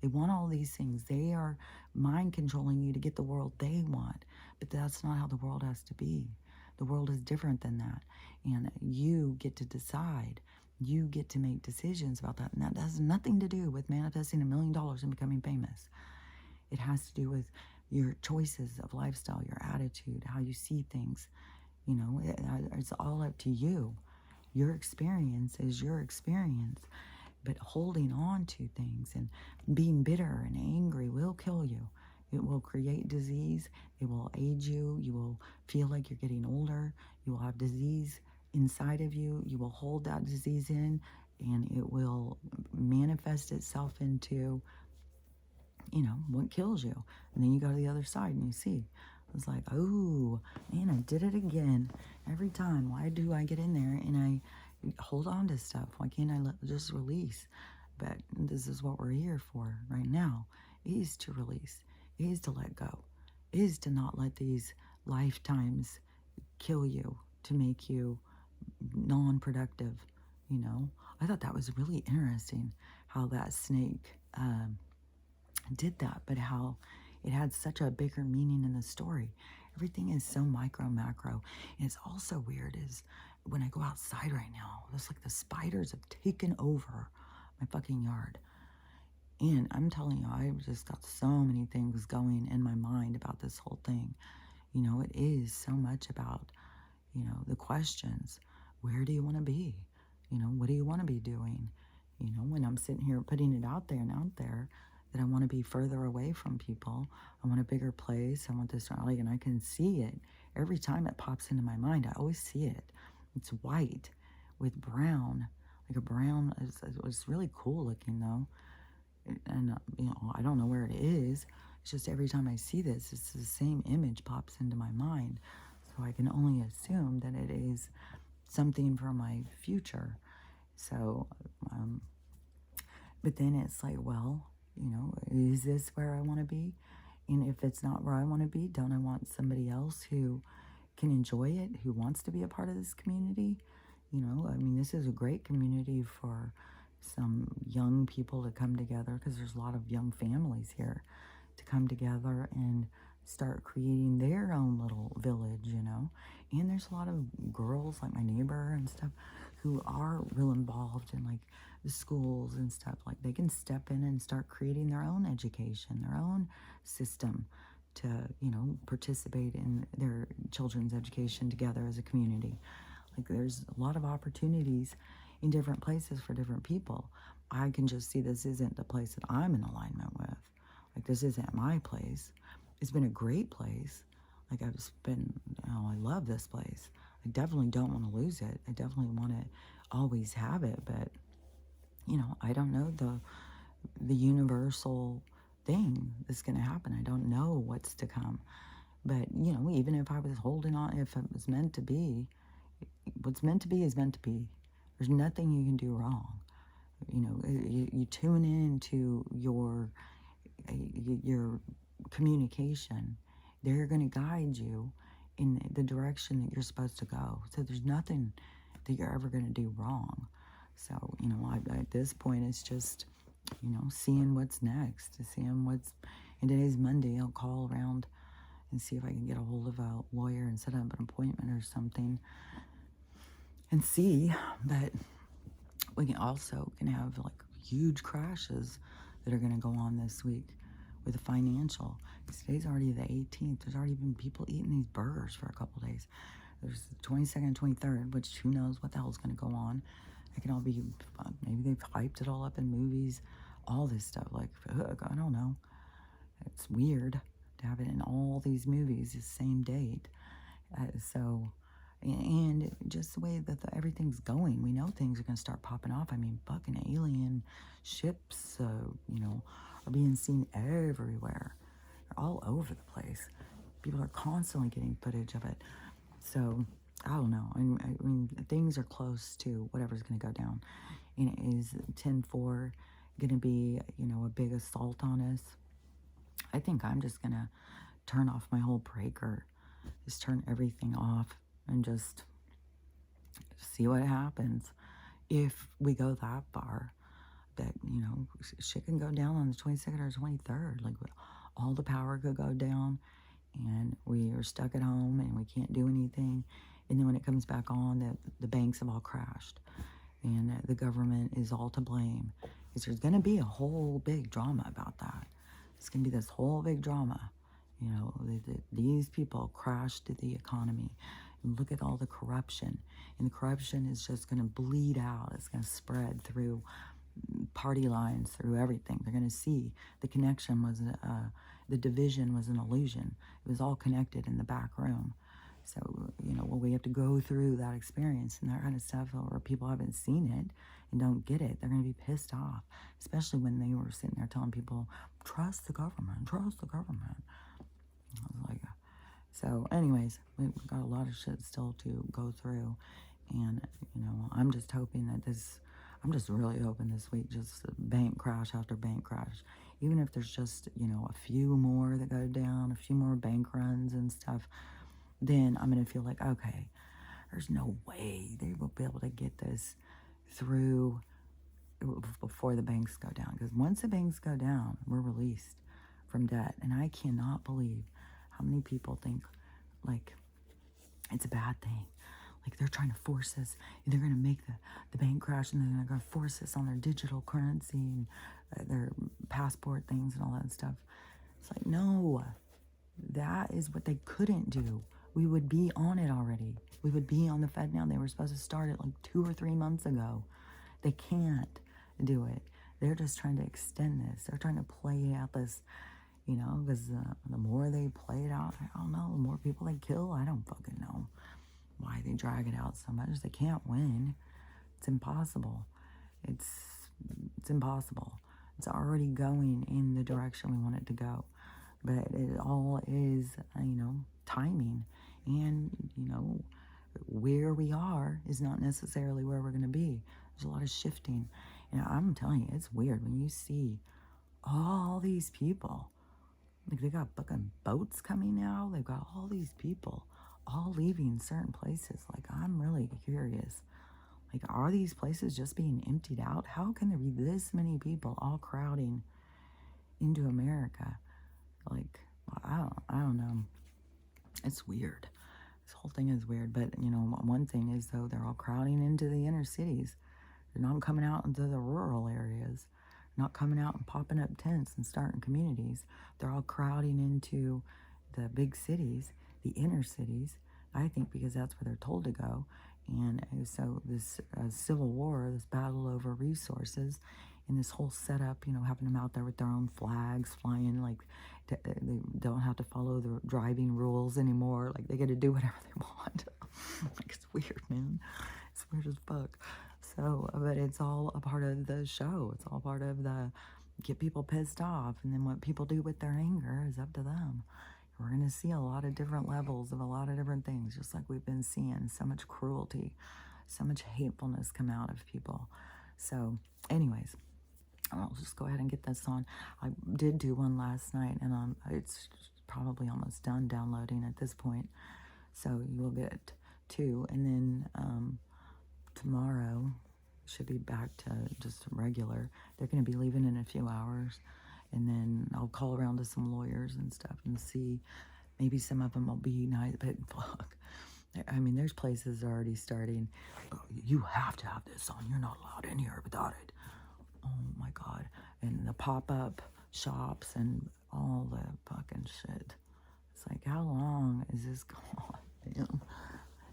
They want all these things. They are mind controlling you to get the world they want. But that's not how the world has to be. The world is different than that. And you get to decide. You get to make decisions about that. And that has nothing to do with manifesting $1 million and becoming famous. It has to do with your choices of lifestyle, your attitude, how you see things. You know, it's all up to you. Your experience is your experience. But holding on to things and being bitter and angry will kill you. It will create disease. It will age you. You will feel like you're getting older. You will have disease inside of you. You will hold that disease in, and it will manifest itself into, you know, what kills you. And then you go to the other side and you see. It's like, oh, man, I did it again. Every time. Why do I get in there and I hold on to stuff? Why can't I just release? But this is what we're here for right now, is to release, is to let go, is to not let these lifetimes kill you, to make you non-productive, you know? I thought that was really interesting how that snake did that, but how it had such a bigger meaning in the story. Everything is so micro, macro. And it's also weird is when I go outside right now, it's like the spiders have taken over my fucking yard. And I'm telling you, I've just got so many things going in my mind about this whole thing. You know, it is so much about, you know, the questions. Where do you want to be? You know, what do you want to be doing? You know, when I'm sitting here putting it out there and out there, that I want to be further away from people. I want a bigger place. I want this rally, and I can see it every time it pops into my mind. I always see it. It's white with brown, like a brown. It's really cool looking though, and you know, I don't know where it is. It's just every time I see this, it's the same image pops into my mind. So I can only assume that it is something for my future. So, but then it's like, well, you know, is this where I want to be? And if it's not where I want to be, don't I want somebody else who can enjoy it, who wants to be a part of this community? You know, I mean, this is a great community for some young people to come together, because there's a lot of young families here to come together and start creating their own little village, you know. And there's a lot of girls like my neighbor and stuff who are real involved in like the schools and stuff. Like they can step in and start creating their own education, their own system to, you know, participate in their children's education together as a community. Like there's a lot of opportunities in different places for different people. I can just see this isn't the place that I'm in alignment with. Like this isn't my place. It's been a great place. Like I've been, you know, I love this place. I definitely don't want to lose it. I definitely want to always have it, but you know, I don't know the universal thing that's going to happen. I don't know what's to come. But, you know, even if I was holding on, if it was meant to be, what's meant to be is meant to be. There's nothing you can do wrong. You know, you tune in to your communication. They're going to guide you in the direction that you're supposed to go. So there's nothing that you're ever going to do wrong. So, you know, at this point, it's just, you know, seeing what's next, seeing what's, and today's Monday, I'll call around and see if I can get a hold of a lawyer and set up an appointment or something and see. But we can also have like huge crashes that are going to go on this week with the financial. Today's already the 18th. There's already been people eating these burgers for a couple days. There's the 22nd, 23rd, which who knows what the hell's going to go on. It can all be, maybe they've hyped it all up in movies, all this stuff. Like, I don't know. It's weird to have it in all these movies the same date. And just the way that everything's going, we know things are going to start popping off. I mean, fucking alien ships, you know, are being seen everywhere. They're all over the place. People are constantly getting footage of it. So, I don't know. I mean, things are close to whatever's going to go down. And is 10-4 going to be, you know, a big assault on us? I think I'm just going to turn off my whole breaker. Just turn everything off and just see what happens. If we go that far, that, you know, shit can go down on the 22nd or 23rd. Like, all the power could go down and we are stuck at home and we can't do anything. And then when it comes back on, the banks have all crashed and the government is all to blame. Because there's going to be a whole big drama about that. It's going to be this whole big drama. You know, these people crashed the economy. look at all the corruption. And the corruption is just going to bleed out. It's going to spread through party lines, through everything. They're going to see the connection was, the division was an illusion. It was all connected in the back room. So, we have to go through that experience and that kind of stuff, or people haven't seen it and don't get it. They're going to be pissed off, especially when they were sitting there telling people, trust the government, trust the government. I was like, so anyways, we've got a lot of shit still to go through. And, I'm just hoping that I'm just really hoping this week, just bank crash after bank crash. Even if there's just, a few more that go down, a few more bank runs and stuff, then I'm going to feel like, okay, there's no way they will be able to get this through before the banks go down. Because once the banks go down, we're released from debt. And I cannot believe how many people think, like, it's a bad thing. Like, they're trying to force us. They're going to make the bank crash, and then they're going to force us on their digital currency and their passport things and all that stuff. It's like, no, that is what they couldn't do. We would be on it already. We would be on the Fed now. They were supposed to start it like 2 or 3 months ago. They can't do it. They're just trying to extend this. They're trying to play out this, because the more they play it out, I don't know, the more people they kill. I don't fucking know why they drag it out so much. They can't win. It's impossible. It's impossible. It's already going in the direction we want it to go. But it all is, timing. And, where we are is not necessarily where we're going to be. There's a lot of shifting. And I'm telling you, it's weird when you see all these people. Like, they got fucking boats coming now. They've got all these people all leaving certain places. Like, I'm really curious. Like, are these places just being emptied out? How can there be this many people all crowding into America? Like, I don't know. It's weird. This whole thing is weird. But, one thing is, though, they're all crowding into the inner cities. They're not coming out into the rural areas. Not coming out and popping up tents and starting communities. They're all crowding into the big cities, the inner cities, I think, because that's where they're told to go. And so this civil war, this battle over resources, and this whole setup, having them out there with their own flags flying, like they don't have to follow the driving rules anymore. Like, they get to do whatever they want. Like, it's weird, man. It's weird as fuck. So, but it's all a part of the show. It's all part of the get people pissed off. And then what people do with their anger is up to them. We're going to see a lot of different levels of a lot of different things, just like we've been seeing. So much cruelty, so much hatefulness come out of people. So, anyways, I'll just go ahead and get this on. I did do one last night, and it's probably almost done downloading at this point. So you will get 2. And then tomorrow should be back to just regular. They're going to be leaving in a few hours. And then I'll call around to some lawyers and stuff and see. Maybe some of them will be nice, but fuck. I mean, there's places already starting. Oh, you have to have this on. You're not allowed in here without it. Oh my God. And the pop-up shops and all the fucking shit. It's like, how long is this going on? Damn.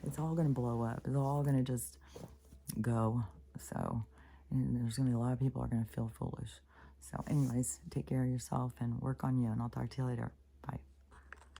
It's all going to blow up. It's all going to just go. So, and there's going to be a lot of people are going to feel foolish. So anyways, take care of yourself and work on you, and I'll talk to you later.